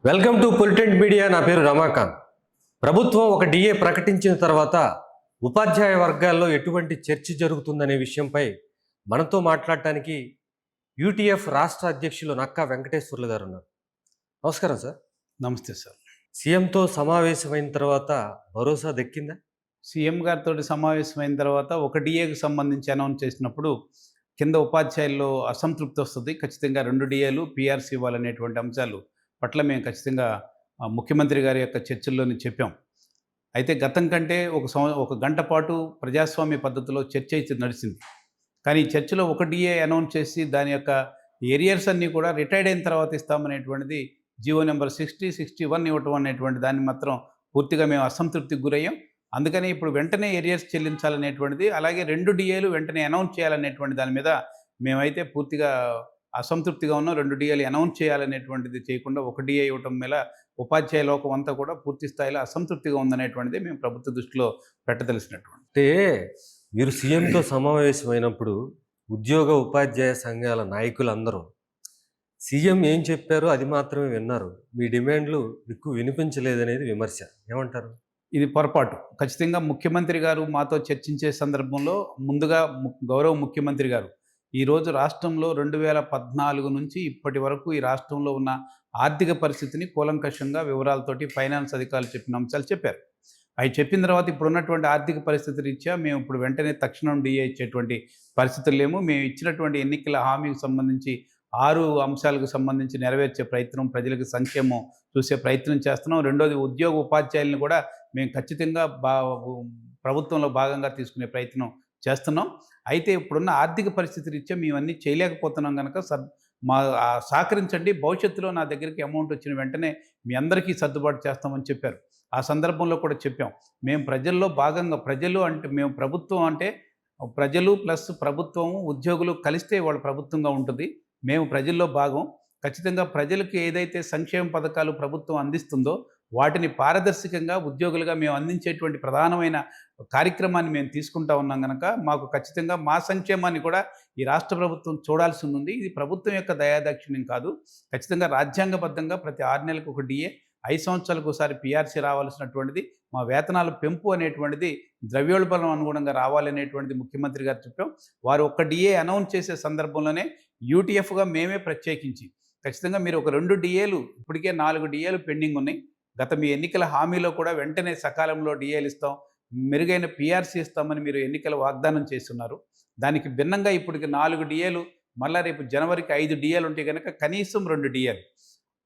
Welcome to పొలిటెంట్ media. నా పేరు రమాకాంత్. ప్రభుత్వం ఒక డిఏ ప్రకటించిన తర్వాత ఉపాధ్యాయ వర్గాల్లో ఎటువంటి చర్చ జరుగుతుందనే విషయంపై మనతో మాట్లాడటానికి యూటీఎఫ్ రాష్ట్ర అధ్యక్షులు నక్కా వెంకటేశ్వర్లు గారు ఉన్నారు. నమస్కారం సార్. నమస్తే సార్. సీఎంతో సమావేశమైన తర్వాత భరోసా దక్కిందా? సీఎం గారితో సమావేశమైన తర్వాత ఒక డిఏకి సంబంధించి అనౌన్స్ చేసినప్పుడు కింద ఉపాధ్యాయుల్లో అసంతృప్తి వస్తుంది. ఖచ్చితంగా 2 డిఏలు పీఆర్సీ ఇవ్వాలనేటువంటి అంశాలు పట్ల మేము ఖచ్చితంగా ముఖ్యమంత్రి గారి యొక్క చర్చల్లోనే చెప్పాం. అయితే గతం కంటే ఒక గంట పాటు ప్రజాస్వామ్య పద్ధతిలో చర్చ అయితే నడిచింది. కానీ ఈ చర్చలో ఒక డిఏ అనౌన్స్ చేసి దాని యొక్క ఏరియర్స్ అన్నీ కూడా రిటైర్డ్ అయిన తర్వాత ఇస్తామనేటువంటిది జీవో నెంబర్ 60, 61 ఇవ్వటం అనేటువంటి దాన్ని మాత్రం పూర్తిగా మేము అసంతృప్తికి గురయ్యాం. అందుకని ఇప్పుడు వెంటనే ఏరియర్స్ చెల్లించాలనేటువంటిది, అలాగే 2 డిఏలు వెంటనే అనౌన్స్ చేయాలనేటువంటి దాని మీద మేమైతే పూర్తిగా అసంతృప్తిగా ఉన్నాం. 2 డిఏలు అనౌన్స్ చేయాలనేటువంటిది చేయకుండా ఒక డిఏ ఇవ్వటం మీద ఉపాధ్యాయ లోకం అంతా కూడా పూర్తి స్థాయిలో అసంతృప్తిగా ఉందనేటువంటిది మేము ప్రభుత్వ దృష్టిలో పెట్టదలిసినటువంటి. అంటే మీరు సీఎంతో సమావేశమైనప్పుడు ఉద్యోగ ఉపాధ్యాయ సంఘాల నాయకులందరూ సీఎం ఏం చెప్పారో అది మాత్రమే విన్నారు, మీ డిమాండ్లు ఎక్కువ వినిపించలేదనేది విమర్శ. ఏమంటారు? ఇది పొరపాటు. ఖచ్చితంగా ముఖ్యమంత్రి గారు మాతో చర్చించే సందర్భంలో ముందుగా గౌరవ ముఖ్యమంత్రి గారు ఈరోజు రాష్ట్రంలో 2014 నుంచి ఇప్పటి వరకు ఈ రాష్ట్రంలో ఉన్న ఆర్థిక పరిస్థితిని కూలంకషంగా వివరాలతోటి ఫైనాన్స్ అధికారులు చెప్పిన అంశాలు చెప్పారు. అవి చెప్పిన తర్వాత ఇప్పుడున్నటువంటి ఆర్థిక పరిస్థితి రీత్యా మేము ఇప్పుడు వెంటనే తక్షణం డిఏ ఇచ్చేటువంటి పరిస్థితులు లేము. మేము ఇచ్చినటువంటి ఎన్నికల హామీకి సంబంధించి 6 అంశాలకు సంబంధించి నెరవేర్చే ప్రయత్నం, ప్రజలకు సంక్షేమం చూసే ప్రయత్నం చేస్తున్నాం. రెండోది ఉద్యోగ ఉపాధ్యాయులను కూడా మేము ఖచ్చితంగా ప్రభుత్వంలో భాగంగా తీసుకునే ప్రయత్నం చేస్తున్నాం. అయితే ఇప్పుడున్న ఆర్థిక పరిస్థితి రీత్యా మేమన్నీ చేయలేకపోతున్నాం కనుక సహకరించండి, భవిష్యత్తులో నా దగ్గరికి అమౌంట్ వచ్చిన వెంటనే మీ అందరికీ సర్దుబాటు చేస్తామని చెప్పారు. ఆ సందర్భంలో కూడా చెప్పాం, మేము ప్రజల్లో భాగంగా, ప్రజలు అంటే మేము ప్రభుత్వం అంటే ప్రజలు ప్లస్ ప్రభుత్వము ఉద్యోగులు కలిస్తే వాళ్ళ ప్రభుత్వంగా ఉంటుంది. మేము ప్రజల్లో భాగం. ఖచ్చితంగా ప్రజలకు ఏదైతే సంక్షేమ పథకాలు ప్రభుత్వం అందిస్తుందో వాటిని పారదర్శకంగా ఉద్యోగులుగా మేము అందించేటువంటి ప్రధానమైన కార్యక్రమాన్ని మేము తీసుకుంటా ఉన్నాం కనుక మాకు ఖచ్చితంగా మా సంక్షేమాన్ని కూడా ఈ రాష్ట్ర ప్రభుత్వం చూడాల్సి ఉంది. ఇది ప్రభుత్వం యొక్క దయాదాక్షిణ్యం కాదు. ఖచ్చితంగా రాజ్యాంగబద్ధంగా ప్రతి 6 నెలలకు ఒక డిఏ, 5 సంవత్సరాలకు ఒకసారి పీఆర్సీ రావాల్సినటువంటిది, మా వేతనాల పెంపు అనేటువంటిది ద్రవ్యోల్బణం అనుగుణంగా రావాలనేటువంటిది ముఖ్యమంత్రి గారు చెప్పాం. వారు ఒక్క డిఏ అనౌన్స్ చేసే సందర్భంలోనే యూటీఎఫ్గా మేమే ప్రత్యేకించి ఖచ్చితంగా మీరు ఒక 2 డిఏలు, ఇప్పటికే 4 డిఏలు పెండింగ్ ఉన్నాయి. గత మీ ఎన్నికల హామీలో కూడా వెంటనే సకాలంలో డిఏలు ఇస్తాం, మెరుగైన పీఆర్సీ ఇస్తామని మీరు ఎన్నికల వాగ్దానం చేస్తున్నారు. దానికి భిన్నంగా ఇప్పటికి 4 డిఏలు, మళ్ళీ రేపు జనవరికి 5 డిఏలు ఉంటే కనుక కనీసం 2 డిఏలు,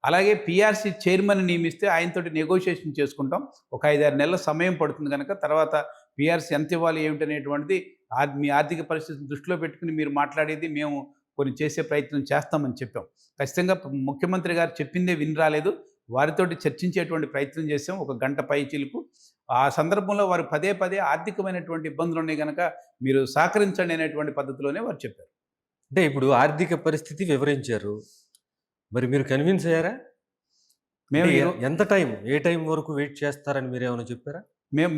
అలాగే పీఆర్సీ చైర్మన్ నియమిస్తే ఆయనతోటి నెగోషియేషన్ చేసుకుంటాం. ఒక 5-6 నెలల సమయం పడుతుంది కనుక తర్వాత పీఆర్సీ ఎంత ఇవ్వాలి ఏమిటనేటువంటిది మీ ఆర్థిక పరిస్థితిని దృష్టిలో పెట్టుకుని మీరు మాట్లాడేది మేము కొన్ని చేసే ప్రయత్నం చేస్తామని చెప్పాం. ఖచ్చితంగా ముఖ్యమంత్రి గారు చెప్పిందే విని రాలేదు, వారితోటి చర్చించేటువంటి ప్రయత్నం చేసాం ఒక గంట పైచీలకు. ఆ సందర్భంలో వారు పదే పదే ఆర్థికమైనటువంటి ఇబ్బందులు ఉన్నాయి కనుక మీరు సహకరించండి అనేటువంటి పద్ధతిలోనే వారు చెప్పారు. అంటే ఇప్పుడు ఆర్థిక పరిస్థితి వివరించారు, మరి మీరు కన్విన్స్ అయ్యారా? మేము ఎంత టైం, ఏ టైం వరకు వెయిట్ చేస్తారని మీరు ఏమైనా చెప్పారా?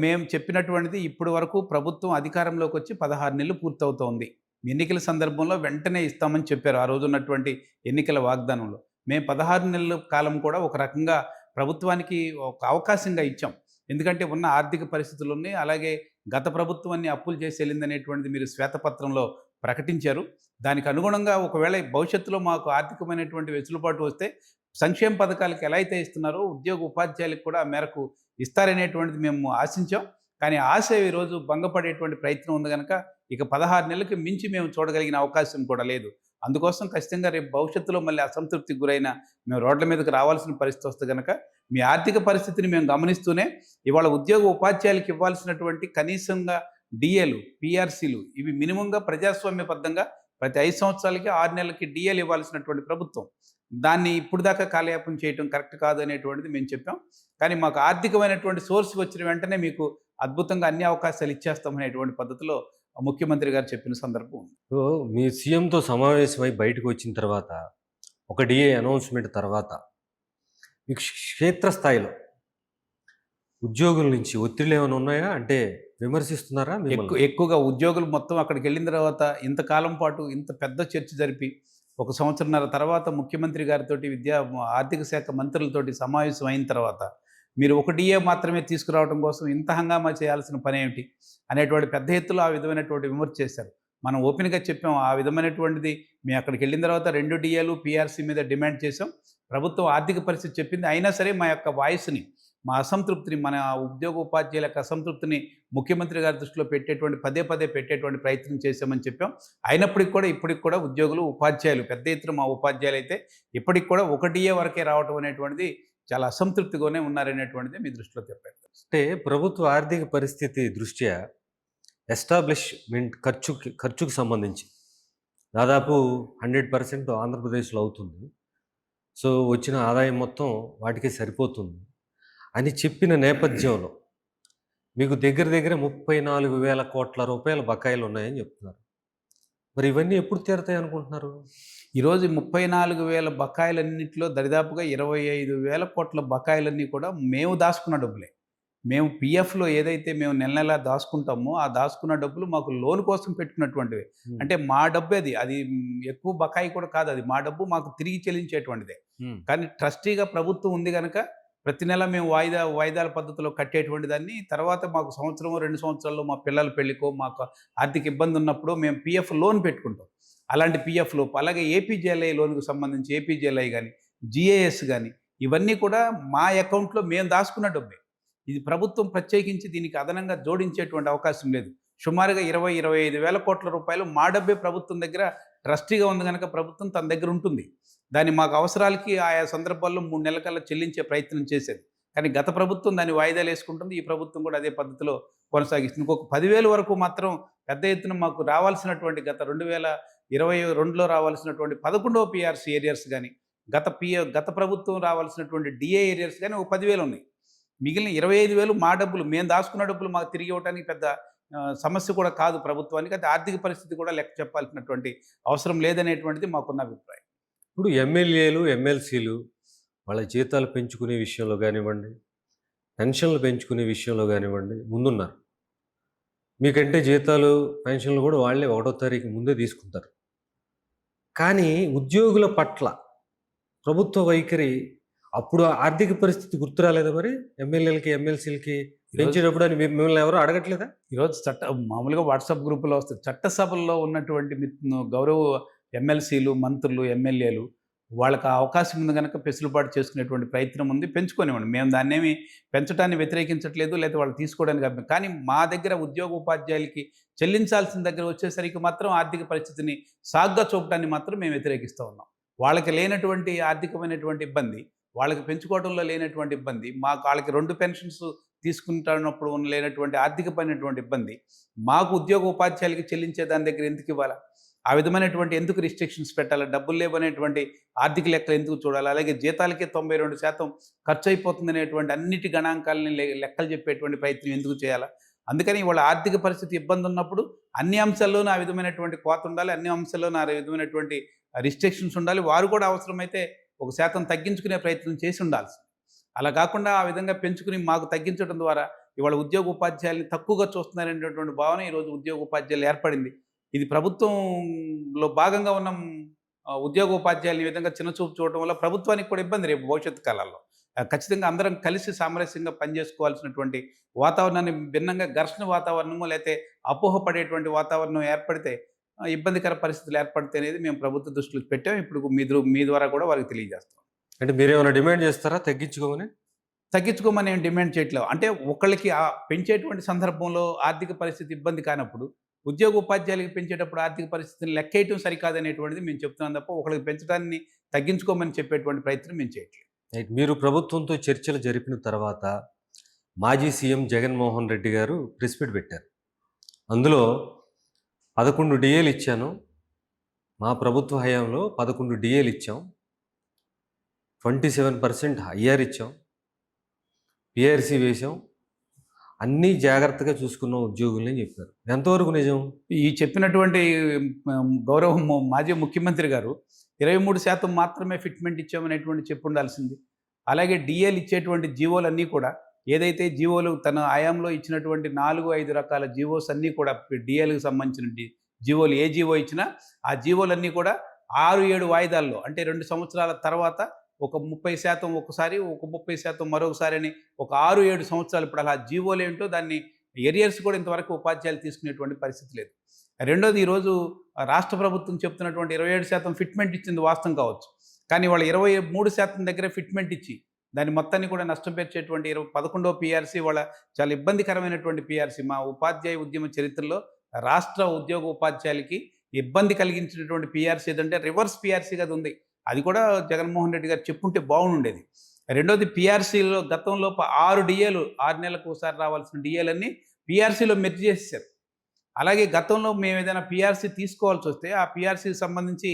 మేము చెప్పినటువంటిది ఇప్పటి వరకు ప్రభుత్వం అధికారంలోకి వచ్చి 16 నెలలు పూర్తవుతోంది. ఎన్నికల సందర్భంలో వెంటనే ఇస్తామని చెప్పారు ఆ రోజు ఉన్నటువంటి ఎన్నికల వాగ్దానంలో. మేము 16 నెలల కాలం కూడా ఒక రకంగా ప్రభుత్వానికి ఒక అవకాశంగా ఇచ్చాం. ఎందుకంటే ఉన్న ఆర్థిక పరిస్థితులని, అలాగే గత ప్రభుత్వాన్ని అప్పులు చేసి వెళ్ళిందనేటువంటిది మీరు శ్వేతపత్రంలో ప్రకటించారు. దానికి అనుగుణంగా ఒకవేళ భవిష్యత్తులో మాకు ఆర్థికమైనటువంటి వెసులుబాటు వస్తే సంక్షేమ పథకాలకు ఎలా అయితే ఇస్తున్నారో ఉద్యోగ ఉపాధ్యాయులకు కూడా ఆ మేరకు ఇస్తారనేటువంటిది మేము ఆశించాం. కానీ ఆశ ఈరోజు భంగపడేటువంటి ప్రయత్నం ఉంది కనుక ఇక 16 నెలలకు మించి మేము చూడగలిగిన అవకాశం కూడా లేదు. అందుకోసం ఖచ్చితంగా రేపు భవిష్యత్తులో మళ్ళీ అసంతృప్తికి గురైన మేము రోడ్ల మీదకి రావాల్సిన పరిస్థితి వస్తుంది కనుక మీ ఆర్థిక పరిస్థితిని మేము గమనిస్తూనే ఇవాళ ఉద్యోగ ఉపాధ్యాయులకు ఇవ్వాల్సినటువంటి కనీసంగా డిఏలు, పీఆర్సీలు ఇవి మినిమంగా ప్రజాస్వామ్యబద్ధంగా ప్రతి 5 సంవత్సరాలకి 6 నెలలకి డిఏలు ఇవ్వాల్సినటువంటి ప్రభుత్వం దాన్ని ఇప్పుడు దాకా కాలయాపన చేయడం కరెక్ట్ కాదు అనేటువంటిది మేము చెప్పాం. కానీ మాకు ఆర్థికమైనటువంటి సోర్స్ వచ్చిన వెంటనే మీకు అద్భుతంగా అన్ని అవకాశాలు ఇచ్చేస్తామనేటువంటి పద్ధతిలో ముఖ్యమంత్రి గారు చెప్పిన సందర్భం ఉంది. సో మీ సీఎంతో సమావేశమై బయటకు వచ్చిన తర్వాత ఒక డిఏ అనౌన్స్మెంట్ తర్వాత మీకు క్షేత్రస్థాయిలో ఉద్యోగుల నుంచి ఒత్తిళ్ళు ఏమైనా ఉన్నాయా? అంటే విమర్శిస్తున్నారా? ఎక్కువగా ఉద్యోగులు మొత్తం అక్కడికి వెళ్ళిన తర్వాత ఇంతకాలం పాటు ఇంత పెద్ద చర్చ జరిపి ఒక సంవత్సరన్నర తర్వాత ముఖ్యమంత్రి గారితోటి ఆర్థిక శాఖ మంత్రులతోటి సమావేశం అయిన తర్వాత మీరు ఒక డిఏ మాత్రమే తీసుకురావడం కోసం ఇంత హంగామా చేయాల్సిన పనేమిటి అనేటువంటి పెద్ద ఎత్తులో ఆ విధమైనటువంటి విమర్శ చేశారు. మనం ఓపెన్‌గా చెప్పాం. ఆ విధమైనటువంటిది మేము అక్కడికెళ్ళిన తర్వాత 2 డిఏలు పీఆర్సీ మీద డిమాండ్ చేసాం. ప్రభుత్వం ఆర్థిక పరిస్థితి చెప్పింది. అయినా సరే మా యొక్క వాయిస్‌ని, మా అసంతృప్తిని, మన ఉద్యోగ ఉపాధ్యాయుల యొక్క అసంతృప్తిని ముఖ్యమంత్రి గారి దృష్టిలో పెట్టేటువంటి పదే పదే పెట్టేటువంటి ప్రయత్నం చేశామని చెప్పాం. అయినప్పటికి కూడా ఇప్పటికి కూడా ఉద్యోగులు, ఉపాధ్యాయులు పెద్ద ఎత్తున మా ఉపాధ్యాయులైతే ఇప్పటికి కూడా 1 డిఏ వరకే రావటం అనేటువంటిది చాలా అసంతృప్తిగానే ఉన్నారనేటువంటిది మీ దృష్టిలో చెప్పాను. అంటే ప్రభుత్వ ఆర్థిక పరిస్థితి దృష్ట్యా ఎస్టాబ్లిష్మెంట్ ఖర్చుకు సంబంధించి దాదాపు 100% ఆంధ్రప్రదేశ్లో అవుతుంది. సో వచ్చిన ఆదాయం మొత్తం వాటికే సరిపోతుంది అని చెప్పిన నేపథ్యంలో మీకు దగ్గర దగ్గర 34,000 కోట్ల రూపాయల బకాయిలు ఉన్నాయని చెప్తున్నారు. మరి ఇవన్నీ ఎప్పుడు తీరతాయి అనుకుంటున్నారు? ఈరోజు 34,000 బకాయిలన్నింటిలో దరిదాపుగా 25,000 కోట్ల బకాయిలన్నీ కూడా మేము దాచుకున్న డబ్బులే. మేము పీఎఫ్‌లో ఏదైతే మేము నెల నెలా దాచుకుంటామో, ఆ దాచుకున్న డబ్బులు మాకు లోన్ కోసం పెట్టుకున్నటువంటివే. హ్మ్. అంటే మా డబ్బే అది. అది ఎక్కువ బకాయి కూడా కాదు. అది మా డబ్బు మాకు తిరిగి చెల్లించేటువంటిదే. హ్మ్. కానీ ట్రస్టీగా ప్రభుత్వం ఉంది గనక ప్రతి నెల మేము వాయిదాల పద్ధతిలో కట్టేటువంటి దాన్ని తర్వాత మాకు సంవత్సరమో, 2 సంవత్సరాల్లో మా పిల్లల పెళ్ళికో, మాకు ఆర్థిక ఇబ్బంది ఉన్నప్పుడు మేము పీఎఫ్ లోన్ పెట్టుకుంటాం. అలాంటి పీఎఫ్‌లు అలాగే ఏపీజేఎల్ఐ లోన్‌కు సంబంధించి ఏపీజేఎల్ఐ గాని, జీఏఎస్ గాని ఇవన్నీ కూడా మా అకౌంట్‌లో మేము దాచుకున్న డబ్బే. ఇది ప్రభుత్వం ప్రత్యేకించి దీనికి అదనంగా జోడించేటువంటి అవకాశం లేదు. సుమారుగా 25,000 కోట్ల రూపాయలు మా డబ్బే ప్రభుత్వం దగ్గర ట్రస్టీగా ఉంది గనక ప్రభుత్వం తన దగ్గర ఉంటుంది. దాన్ని మాకు అవసరాలకి ఆయా సందర్భాల్లో 3 నెలల కల్లా చెల్లించే ప్రయత్నం చేసేది. కానీ గత ప్రభుత్వం దాన్ని వాయిదాలేసుకుంటుంది. ఈ ప్రభుత్వం కూడా అదే పద్ధతిలో కొనసాగిస్తుంది. ఇంకొక 10,000 వరకు మాత్రం పెద్ద ఎత్తున మాకు రావాల్సినటువంటి గత 2022లో రావాల్సినటువంటి 11వ పీఆర్సీ ఏరియర్స్ గాని, గత ప్రభుత్వం రావాల్సినటువంటి డిఏ ఏరియర్స్ గాని ఒక 10,000 ఉన్నాయి. మిగిలిన 25,000 మా డబ్బులు. మేము దాచుకున్న డబ్బులు మాకు తిరిగి ఇవ్వటానికి పెద్ద సమస్య కూడా కాదు ప్రభుత్వానికి. అది ఆర్థిక పరిస్థితి కూడా లెక్క చెప్పాల్సినటువంటి అవసరం లేదనేటువంటిది మాకున్న అభిప్రాయం. ఇప్పుడు ఎమ్మెల్యేలు, ఎమ్మెల్సీలు వాళ్ళ జీతాలు పెంచుకునే విషయంలో గానివ్వండి, పెన్షన్లు పెంచుకునే విషయంలో గానివ్వండి ముందున్నారు. మీకంటే జీతాలు, పెన్షన్లు కూడా వాళ్ళే 1వ తారీఖు ముందే తీసుకుంటారు. కానీ ఉద్యోగుల పట్ల ప్రభుత్వ వైఖరి అప్పుడు ఆర్థిక పరిస్థితి గుర్తు రాలేదా మరి? ఎమ్మెల్యేలకి, ఎమ్మెల్సీలకి పెంచేటప్పుడు అని మిమ్మల్ని ఎవరు అడగట్లేదా? ఈరోజు మామూలుగా వాట్సాప్ గ్రూపులో వస్తుంది. చట్టసభల్లో ఉన్నటువంటి గౌరవ ఎమ్మెల్సీలు, మంత్రులు, ఎమ్మెల్యేలు వాళ్ళకి ఆ అవకాశం ఉంది గనక వెసులుబాటు చేసుకునేటువంటి ప్రయత్నం ఉంది. పెంచుకోనివ్వండి. మేము దాన్నేమి పెంచడాన్ని వ్యతిరేకించట్లేదు. లేదా వాళ్ళు తీసుకోవడానికి కానీ మా దగ్గర ఉద్యోగ ఉపాధ్యాయులకి చెల్లించాల్సిన దగ్గర వచ్చేసరికి మాత్రం ఆర్థిక పరిస్థితిని సాగ్గా చూపడాన్ని మాత్రం మేము వ్యతిరేకిస్తూ ఉన్నాం. వాళ్ళకి లేనటువంటి ఆర్థికమైనటువంటి ఇబ్బంది, వాళ్ళకి పెంచుకోవడంలో లేనటువంటి ఇబ్బంది, వాళ్ళకి 2 పెన్షన్స్ తీసుకుంటున్నప్పుడు లేనటువంటి ఆర్థికమైనటువంటి ఇబ్బంది, మాకు ఉద్యోగ ఉపాధ్యాయులకి చెల్లించే దాని దగ్గర ఎందుకు ఇవ్వాలా? ఆ విధమైనటువంటి ఎందుకు రిస్ట్రిక్షన్స్ పెట్టాలి? డబ్బులు లేవనేటువంటి ఆర్థిక లెక్కలు ఎందుకు చూడాలి? అలాగే జీతాలకే 92% ఖర్చు అయిపోతుందనేటువంటి అన్నిటి గణాంకాలని లెక్కలు చెప్పేటువంటి ప్రయత్నం ఎందుకు చేయాలా? అందుకని వాళ్ళ ఆర్థిక పరిస్థితి ఇబ్బంది ఉన్నప్పుడు అన్ని అంశాల్లోనూ ఆ విధమైనటువంటి కోత ఉండాలి. అన్ని అంశాల్లోనూ ఆ విధమైనటువంటి రిస్ట్రిక్షన్స్ ఉండాలి. వారు కూడా అవసరమైతే 1% తగ్గించుకునే ప్రయత్నం చేసి ఉండాల్సింది. అలా కాకుండా ఆ విధంగా పెంచుకుని మాకు తగ్గించడం ద్వారా ఇవాళ ఉద్యోగ ఉపాధ్యాయుల్ని తక్కువగా చూస్తున్నారనేటువంటి భావన ఈరోజు ఉద్యోగ ఉపాధ్యాయులు ఏర్పడింది. ఇది ప్రభుత్వంలో భాగంగా ఉన్న ఉద్యోగ ఉపాధ్యాయులు ఈ విధంగా చిన్నచూపు చూడటం వల్ల ప్రభుత్వానికి కూడా ఇబ్బంది రేపు భవిష్యత్తు కాలాల్లో. ఖచ్చితంగా అందరం కలిసి సామరస్యంగా పనిచేసుకోవాల్సినటువంటి వాతావరణాన్ని భిన్నంగా ఘర్షణ వాతావరణమో లేతే అపోహపడేటువంటి వాతావరణం ఏర్పడితే ఇబ్బందికర పరిస్థితులు ఏర్పడితే అనేది మేము ప్రభుత్వ దృష్టిలో పెట్టాం. ఇప్పుడు మీ ద్వారా కూడా వారికి తెలియజేస్తాం. అంటే మీరేమైనా డిమాండ్ చేస్తారా తగ్గించుకోమని? తగ్గించుకోమని ఏం డిమాండ్ చేయట్లేదు. అంటే ఒకళ్ళకి పెంచేటువంటి సందర్భంలో ఆర్థిక పరిస్థితి ఇబ్బంది కానప్పుడు ఉద్యోగ ఉపాధ్యాయులకి పెంచేటప్పుడు ఆర్థిక పరిస్థితిని లెక్కేయటం సరికాదనేటువంటిది మేము చెప్తున్నాం తప్ప ఒకళ్ళకి పెంచడాన్ని తగ్గించుకోమని చెప్పేటువంటి ప్రయత్నం మేము చేయట్లేదు. మీరు ప్రభుత్వంతో చర్చలు జరిపిన తర్వాత మాజీ సీఎం జగన్మోహన్ రెడ్డి గారు ప్రెస్ మీట్ పెట్టారు. అందులో 11 డిఏలు ఇచ్చాను, మా ప్రభుత్వ హయాంలో 11 డిఏలు ఇచ్చాం, 27% ఐఆర్ ఇచ్చాం, పిఆర్సీ వేశాం, అన్నీ జాగ్రత్తగా చూసుకున్నాం ఉద్యోగుల్ని చెప్పారు. ఎంతవరకు నిజం? ఈ చెప్పినటువంటి గౌరవ మాజీ ముఖ్యమంత్రి గారు 23% మాత్రమే ఫిట్మెంట్ ఇచ్చామనేటువంటి చెప్పుండాల్సింది. అలాగే డిఏలు ఇచ్చేటువంటి జీవోలన్నీ కూడా ఏదైతే జీవోలు తన హయాంలో ఇచ్చినటువంటి 4-5 రకాల జీవోస్ అన్నీ కూడా డిఏలకు సంబంధించిన జీవోలు ఏ జీవో ఇచ్చినా ఆ జీవోలన్నీ కూడా 6-7 వాయిదాల్లో అంటే 2 సంవత్సరాల తర్వాత ఒక 30% ఒకసారి, ఒక 30% మరొకసారి అని ఒక 6-7 సంవత్సరాలు ఇప్పుడు అలా జీవోలేంటో దాన్ని ఎరియర్స్ కూడా ఇంతవరకు ఉపాధ్యాయులు తీసుకునేటువంటి పరిస్థితి లేదు. రెండోది ఈరోజు రాష్ట్ర ప్రభుత్వం చెప్తున్నటువంటి 27% ఫిట్మెంట్ ఇచ్చింది వాస్తవం కావచ్చు. కానీ వాళ్ళు 23% దగ్గరే ఫిట్మెంట్ ఇచ్చి దాన్ని మొత్తాన్ని కూడా నష్టపరిచేటువంటి 11వ పీఆర్సీ వాళ్ళ చాలా ఇబ్బందికరమైనటువంటి పీఆర్సీ. మా ఉపాధ్యాయ ఉద్యమ చరిత్రలో రాష్ట్ర ఉద్యోగ ఉపాధ్యాయులకి ఇబ్బంది కలిగించినటువంటి పీఆర్సీ ఏదంటే రివర్స్ పీఆర్సీగా అది ఉంది. అది కూడా జగన్మోహన్ రెడ్డి గారు చెప్పుంటే బాగుండేది. రెండోది పీఆర్సీలో గతంలో 6 డిఏలు 6 నెలలకు ఒకసారి రావాల్సిన డిఏలన్నీ పీఆర్సీలో మెర్జ్ చేసేసారు. అలాగే గతంలో మేము ఏదైనా పీఆర్సీ తీసుకోవాల్సి వస్తే ఆ పీఆర్సీకి సంబంధించి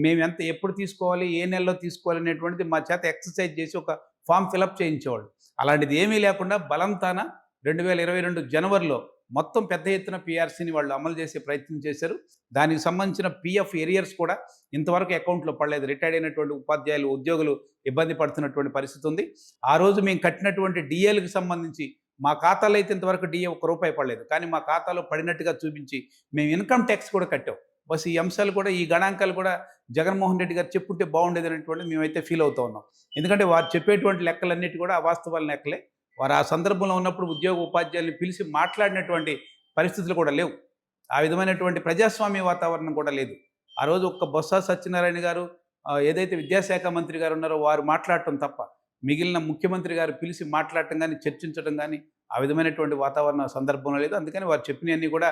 మేము ఎప్పుడు తీసుకోవాలి, ఏ నెలలో తీసుకోవాలి అనేటువంటిది మా చేత ఎక్సర్సైజ్ చేసి ఒక ఫామ్ ఫిలప్ చేయించేవాళ్ళు. అలాంటిది ఏమీ లేకుండా బలంతాన 2022 జనవరిలో మొత్తం పెద్ద ఎత్తున పీఆర్సీని వాళ్ళు అమలు చేసే ప్రయత్నం చేశారు. దానికి సంబంధించిన పీఎఫ్ ఎరియర్స్ కూడా ఇంతవరకు అకౌంట్లో పడలేదు. రిటైర్డ్ అయినటువంటి ఉపాధ్యాయులు, ఉద్యోగులు ఇబ్బంది పడుతున్నటువంటి పరిస్థితి ఉంది. ఆ రోజు మేము కట్టినటువంటి డిఏలకు సంబంధించి మా ఖాతాలో అయితే ఇంతవరకు డిఏ ₹1 పడలేదు. కానీ మా ఖాతాలో పడినట్టుగా చూపించి మేము ఇన్కమ్ ట్యాక్స్ కూడా కట్టాం. బస్ ఈ అంశాలు కూడా, ఈ గణాంకాలు కూడా జగన్మోహన్ రెడ్డి గారు చెప్పుంటే బాగుండేది అనేటువంటిది మేమైతే ఫీల్ అవుతూ ఉన్నాం. ఎందుకంటే వారు చెప్పేటువంటి లెక్కలన్నిటి కూడా అవాస్తవాల లెక్కలే. వారు ఆ సందర్భంలో ఉన్నప్పుడు ఉద్యోగ ఉపాధ్యాయుల్ని పిలిచి మాట్లాడినటువంటి పరిస్థితులు కూడా లేవు. ఆ విధమైనటువంటి ప్రజాస్వామ్య వాతావరణం కూడా లేదు. ఆ రోజు ఒక్క బొత్స సత్యనారాయణ గారు ఏదైతే విద్యాశాఖ మంత్రి గారు ఉన్నారో వారు మాట్లాడటం తప్ప మిగిలిన ముఖ్యమంత్రి గారు పిలిచి మాట్లాడటం కానీ, చర్చించడం కానీ ఆ విధమైనటువంటి వాతావరణ సందర్భంలో లేదు. అందుకని వారు చెప్పినవన్నీ కూడా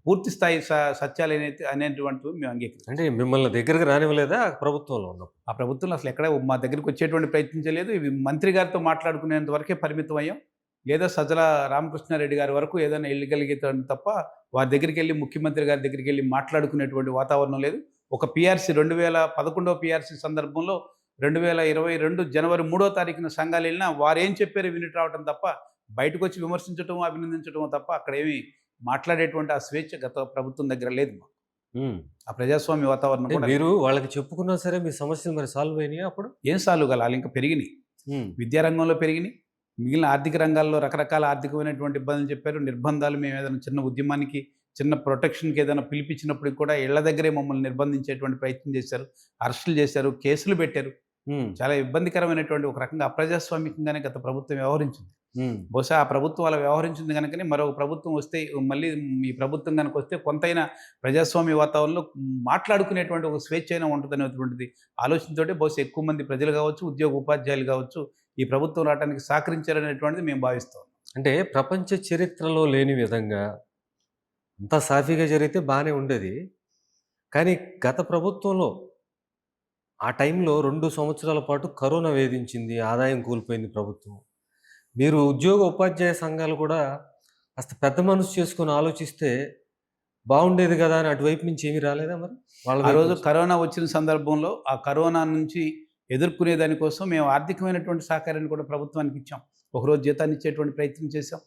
పూర్తి స్థాయి సత్యాలు అనేటువంటివి మేము అంగీకరిస్తాం. అంటే మిమ్మల్ని దగ్గరికి రానివ్వలేదా ప్రభుత్వంలో ఉన్నప్పుడు? ఆ ప్రభుత్వంలో అసలు ఎక్కడ మా దగ్గరికి వచ్చేటువంటి ప్రయత్నించలేదు. ఇవి మంత్రి గారితో మాట్లాడుకునేంత వరకే పరిమితం అయ్యాం. లేదా సజ్జల రామకృష్ణారెడ్డి గారి వరకు ఏదైనా వెళ్ళగలిగేదాన్ని తప్ప వారి దగ్గరికి వెళ్ళి, ముఖ్యమంత్రి గారి దగ్గరికి వెళ్ళి మాట్లాడుకునేటువంటి వాతావరణం లేదు. ఒక పీఆర్సీ 2011వ పీఆర్సీ సందర్భంలో 2022 జనవరి 3వ తారీఖున సంఘాలు వెళ్ళినా వారు ఏం చెప్పారో విని రావటం తప్ప బయటకు వచ్చి విమర్శించటం, అభినందించటం తప్ప అక్కడ ఏమి మాట్లాడేటువంటి ఆ స్వేచ్ఛ గత ప్రభుత్వం దగ్గర లేదు. ఆ ప్రజాస్వామ్య వాతావరణం కూడా మీరు వాళ్ళకి చెప్పుకున్నా సరే మీ సమస్యలు మరి సాల్వ్ అయినాయా అప్పుడు? ఏం సాల్వ్ కావాలి, ఇంకా పెరిగినాయి. విద్యారంగంలో పెరిగినాయి, మిగిలిన ఆర్థిక రంగాల్లో రకరకాల ఆర్థికమైనటువంటి ఇబ్బందులు చెప్పారు. నిర్బంధాలు, మేము ఏదైనా చిన్న ఉద్యమానికి, చిన్న ప్రొటెక్షన్కి ఏదైనా పిలిపించినప్పటికి కూడా ఇళ్ల దగ్గరే మమ్మల్ని నిర్బంధించేటువంటి ప్రయత్నం చేశారు. అరెస్టులు చేశారు, కేసులు పెట్టారు. చాలా ఇబ్బందికరమైనటువంటి ఒక రకంగా అప్రజాస్వామికంగానే గత ప్రభుత్వం వ్యవహరించింది. బహుశా ఆ ప్రభుత్వం అలా వ్యవహరించింది కనుకనే మరొక ప్రభుత్వం వస్తే, మళ్ళీ ఈ ప్రభుత్వం కనుక వస్తే కొంతైనా ప్రజాస్వామ్య వాతావరణంలో మాట్లాడుకునేటువంటి ఒక స్వేచ్ఛ అయినా ఉంటుందనేటువంటిది ఆలోచనతోటే బహుశా ఎక్కువ మంది ప్రజలు కావచ్చు, ఉద్యోగ ఉపాధ్యాయులు కావచ్చు ఈ ప్రభుత్వం రావడానికి సహకరించారనేటువంటిది మేము భావిస్తాం. అంటే ప్రపంచ చరిత్రలో లేని విధంగా అంతా సాఫీగా జరిగితే బాగానే ఉండేది. కానీ గత ప్రభుత్వంలో ఆ టైంలో 2 సంవత్సరాల పాటు కరోనా వేధించింది, ఆదాయం కోల్పోయింది ప్రభుత్వం. మీరు ఉద్యోగ ఉపాధ్యాయ సంఘాలు కూడా కాస్త పెద్ద మనసు చేసుకొని ఆలోచిస్తే బాగుండేది కదా అని అటువైపు నుంచి ఏమీ రాలేదా మరి? ఆ రోజు కరోనా వచ్చిన సందర్భంలో ఆ కరోనా నుంచి ఎదుర్కొనే దానికోసం మేము ఆర్థికమైనటువంటి సహకారాన్ని కూడా ప్రభుత్వానికి ఇచ్చాం. ఒకరోజు జీతాన్ని ఇచ్చేటువంటి ప్రయత్నం చేశాం.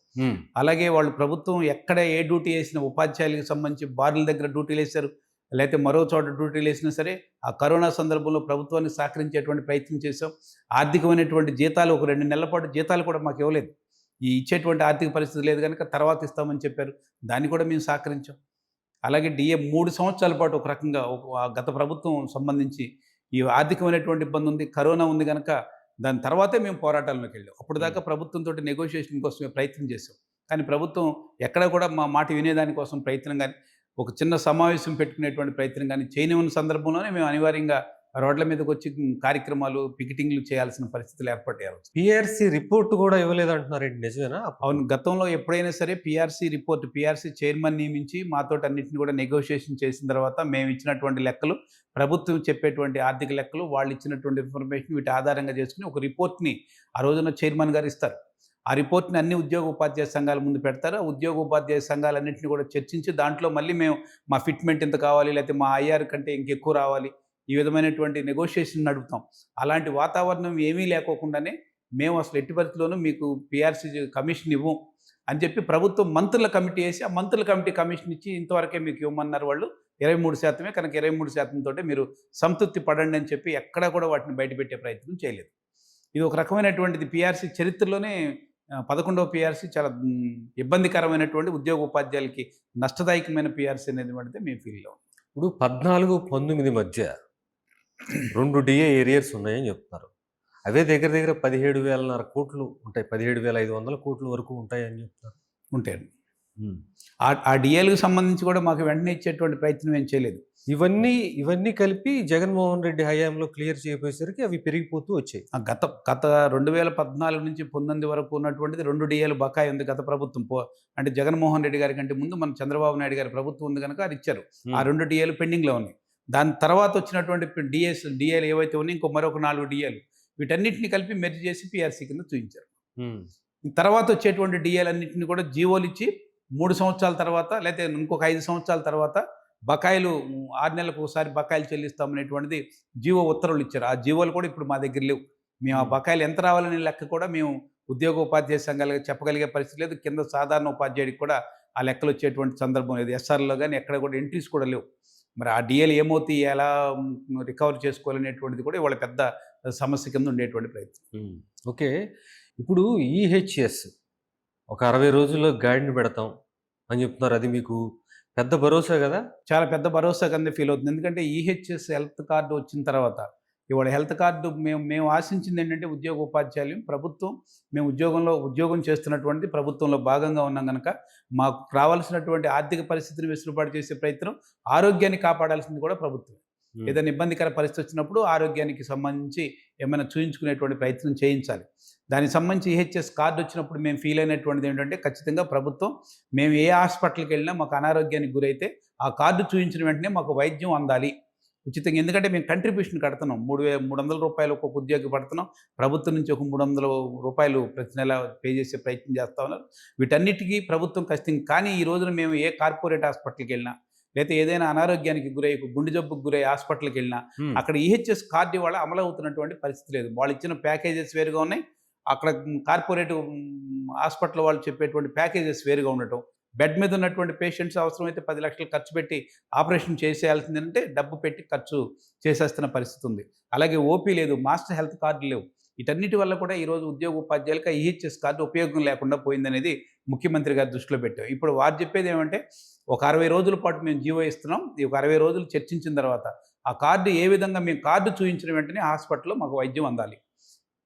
అలాగే వాళ్ళు ప్రభుత్వం ఎక్కడ ఏ డ్యూటీ వేసిన ఉపాధ్యాయులకు సంబంధించి బార్ల దగ్గర డ్యూటీలు వేశారు, లేకపోతే మరో చోట డ్యూటీలు వేసినా సరే ఆ కరోనా సందర్భంలో ప్రభుత్వాన్ని సహకరించేటువంటి ప్రయత్నం చేశాం. ఆర్థికమైనటువంటి జీతాలు ఒక 2 నెలల పాటు జీతాలు కూడా మాకు ఇవ్వలేదు. ఈ ఇచ్చేటువంటి ఆర్థిక పరిస్థితి లేదు కనుక తర్వాత ఇస్తామని చెప్పారు. దాన్ని కూడా మేము సహకరించాం. అలాగే డిఏ 3 సంవత్సరాల పాటు ఒక రకంగా గత ప్రభుత్వం సంబంధించి ఈ ఆర్థికమైనటువంటి ఇబ్బంది ఉంది, కరోనా ఉంది కనుక దాని తర్వాతే మేము పోరాటాల్లోకి వెళ్ళాం. అప్పుడు దాకా ప్రభుత్వంతో నెగోషియేషన్ కోసమే ప్రయత్నం చేసాం. కానీ ప్రభుత్వం ఎక్కడ కూడా మా మాట వినేదానికోసం ప్రయత్నం కానీ, ఒక చిన్న సమావేశం పెట్టుకునేటువంటి ప్రయత్నం కానీ చేయనివ్వని సందర్భంలోనే మేము అనివార్యంగా రోడ్ల మీదకి వచ్చి కార్యక్రమాలు, పికెటింగ్లు చేయాల్సిన పరిస్థితులు ఏర్పడ్డాయి. పీఆర్సీ రిపోర్ట్ కూడా ఇవ్వలేదంటున్నారండి, నిజమేనా? అవును, గతంలో ఎప్పుడైనా సరే పీఆర్సీ చైర్మన్ నియమించి మాతోటి అన్నింటిని కూడా నెగోషియేషన్ చేసిన తర్వాత మేము ఇచ్చినటువంటి లెక్కలు, ప్రభుత్వం చెప్పేటువంటి ఆర్థిక లెక్కలు, వాళ్ళు ఇచ్చినటువంటి ఇన్ఫర్మేషన్, వీటి ఆధారంగా చేసుకుని ఒక రిపోర్ట్ని ఆ రోజున చైర్మన్ గారు ఇస్తారు. ఆ రిపోర్ట్ని అన్ని ఉద్యోగ ఉపాధ్యాయ సంఘాల ముందు పెడతారు. ఆ ఉద్యోగ ఉపాధ్యాయ సంఘాలన్నింటినీ కూడా చర్చించి దాంట్లో మళ్ళీ మేము మా ఫిట్మెంట్ ఎంత కావాలి, లేకపోతే మా ఐఆర్ కంటే ఇంకెక్కువ రావాలి, ఈ విధమైనటువంటి నెగోషియేషన్ నడుపుతాం. అలాంటి వాతావరణం ఏమీ లేకోకుండానే మేము అసలు ఎట్టి పరిస్థితిలోనూ మీకు పీఆర్సీ కమిషన్ ఇవ్వం అని చెప్పి ప్రభుత్వం మంత్రుల కమిటీ వేసి, ఆ మంత్రుల కమిటీ కమిషన్ ఇచ్చి ఇంతవరకే మీకు ఇవ్వమన్నారు వాళ్ళు. 23% కనుక 23%తోటే మీరు సంతృప్తి పడండి అని చెప్పి ఎక్కడా కూడా వాటిని బయటపెట్టే ప్రయత్నం చేయలేదు. ఇది ఒక రకమైనటువంటిది పీఆర్సీ చరిత్రలోనే 11వ పీఆర్సీ చాలా ఇబ్బందికరమైనటువంటి, ఉద్యోగ ఉపాధ్యాయులకి నష్టదాయకమైన పీఆర్సీ అనేది పడితే మేము ఫీల్ అవ్వం. ఇప్పుడు 14-19 మధ్య 2 డిఏ ఏరియర్స్ ఉన్నాయని చెప్తున్నారు. అవే దగ్గర దగ్గర 17,500 కోట్లు ఉంటాయి. 17,500 కోట్ల వరకు ఉంటాయని చెప్తున్నారు. ఉంటాయండి. హ్మ్. ఆ డిఏలకు సంబంధించి కూడా మాకు వెంటనే ఇచ్చేటువంటి ప్రయత్నం ఏం చేయలేదు. ఇవన్నీ కలిపి జగన్మోహన్ రెడ్డి హయాంలో క్లియర్ చేయపోయేసరికి అవి పెరిగిపోతూ వచ్చాయి. గత 2014 నుంచి 19 వరకు ఉన్నటువంటిది 2 డిఏలు బకాయి ఉంది గత ప్రభుత్వం. అంటే జగన్మోహన్ రెడ్డి గారి కంటే ముందు మన చంద్రబాబు నాయుడు గారి ప్రభుత్వం ఉంది గనక అది ఇచ్చారు. ఆ 2 డిఏలు పెండింగ్‌లో ఉన్నాయి. దాని తర్వాత వచ్చినటువంటి డిఏలు ఏవైతే ఉన్నాయో మరొక 4 డిఏలు వీటన్నిటిని కలిపి మెర్జ్ చేసి పీఆర్సీ కింద చూయించారు. హ్మ్. తర్వాత వచ్చేటువంటి డిఏలన్నింటిని కూడా జీవోలిచ్చి 3 సంవత్సరాల తర్వాత లేతే ఇంకొక 5 సంవత్సరాల తర్వాత బకాయిలు 6 నెలలకు ఒకసారి బకాయిలు చెల్లిస్తామనేటువంటిది జీవో ఉత్తర్వులు ఇచ్చారు. ఆ జీవోలు కూడా ఇప్పుడు మా దగ్గర లేవు. మేము ఆ బకాయిలు ఎంత రావాలనే లెక్క కూడా మేము ఉద్యోగ ఉపాధ్యాయ సంఘాలుగా చెప్పగలిగే పరిస్థితి లేదు. కింద సాధారణ ఉపాధ్యాయుడికి కూడా ఆ లెక్కలు వచ్చేటువంటి సందర్భం లేదు. ఎస్ఆర్‌లో గాని ఎక్కడ కూడా ఎంట్రీస్ కూడా లేవు. మరి ఆ డిఏలు ఏమవుతాయి? ఎలా రికవర్ చేసుకోవాలనేటువంటిది కూడా ఇవాళ పెద్ద సమస్య కింద ఉండేటువంటి ప్రయత్నం. హ్మ్. ఓకే. ఇప్పుడు ఈహెచ్ఎస్ ఒక 60 రోజుల్లో గాడిని పెడతాం అని చెప్తున్నారు. అది మీకు పెద్ద భరోసా గదా! చాలా పెద్ద భరోసా కింద ఫీల్ అవుతుంది. ఎందుకంటే ఈహెచ్ఎస్ హెల్త్ కార్డ్ వచ్చిన తర్వాత ఇవాళ హెల్త్ కార్డ్ మేము ఆశించింది ఏంటంటే ఉద్యోగ ఉపాధ్యాయులు ప్రభుత్వం మేము ఉద్యోగం చేస్తున్నటువంటిది ప్రభుత్వంలో భాగంగా ఉన్నాం గనక మాకు రావాల్సినటువంటి ఆర్థిక పరిస్థితిని వెసులుబాటు చేసే ప్రయత్నం, ఆరోగ్యాన్ని కాపాడాల్సింది కూడా ప్రభుత్వమే. హ్మ్. ఏదైనా ఇబ్బందికర పరిస్థితి వచ్చినప్పుడు ఆరోగ్యానికి సంబంధించి ఏమైనా చూయించుకునేటువంటి ప్రయత్నం చేయించాలి. దానికి సంబంధించి ఈహెచ్ఎస్ కార్డ్ వచ్చినప్పుడు మేము ఫీల్ అయినటువంటిది ఏంటంటే ఖచ్చితంగా ప్రభుత్వం మేము ఏ హాస్పిటల్‌కి వెళ్ళినా మాకు అనారోగ్యానికి గురైతే ఆ కార్డు చూయించిన వెంటనే మాకు వైద్యం అందాలి ఉచితంగా. ఎందుకంటే మేము కంట్రిబ్యూషన్ కడుతున్నాం. రూ. 300 ఒక్కొక్క ఉద్యోగికి పడుతున్నాం. ప్రభుత్వం నుంచి ఒక రూ. 300 ప్రతి నెల పే చేసే ప్రయత్నం చేస్తా ఉన్నారు. వీటన్నిటికీ ప్రభుత్వం ఖచ్చితంగా కానీ ఈ రోజున మేము ఏ కార్పొరేట్ హాస్పిటల్‌కి వెళ్ళినా లేతే ఏదైనా అనారోగ్యానికి గురై గుండె జబ్బుకు గురై హాస్పిటల్‌కి వెళ్ళినా హ్మ్. అక్కడ ఈహెచ్ఎస్ కార్డ్ ఇవాళ అమలవుతున్నటువంటి పరిస్థితి లేదు. వాళ్ళు ఇచ్చిన ప్యాకేజెస్ వేరుగా ఉన్నాయి. అక్కడ కార్పొరేట్ హాస్పిటల్ వాళ్ళు చెప్పేటువంటి ప్యాకేజెస్ వేరుగా ఉండటం. బెడ్ మీద ఉన్నటువంటి పేషెంట్స్ అవసరమైతే 10 లక్షలు ఖర్చు పెట్టి ఆపరేషన్ చేసేయాల్సిందంటే డబ్బు పెట్టి ఖర్చు చేసేస్తున్న పరిస్థితి ఉంది. అలాగే ఓపీ లేదు, మాస్టర్ హెల్త్ కార్డులు లేవు. వీటన్నిటి వల్ల కూడా ఈరోజు ఉద్యోగ ఉపాధ్యాయులకు ఈహెచ్ఎస్ కార్డు ఉపయోగం లేకుండా పోయిందనేది ముఖ్యమంత్రి గారి దృష్టిలో పెట్టాం. ఇప్పుడు వారు చెప్పేది ఏమంటే ఒక 60 రోజుల పాటు మేము జీవో ఇస్తున్నాం. ఈ ఒక 60 రోజులు చర్చించిన తర్వాత ఆ కార్డు ఏ విధంగా మేము కార్డు చూయించిన వెంటనే హాస్పిటల్‌లో మాకు వైద్యం అందాలి.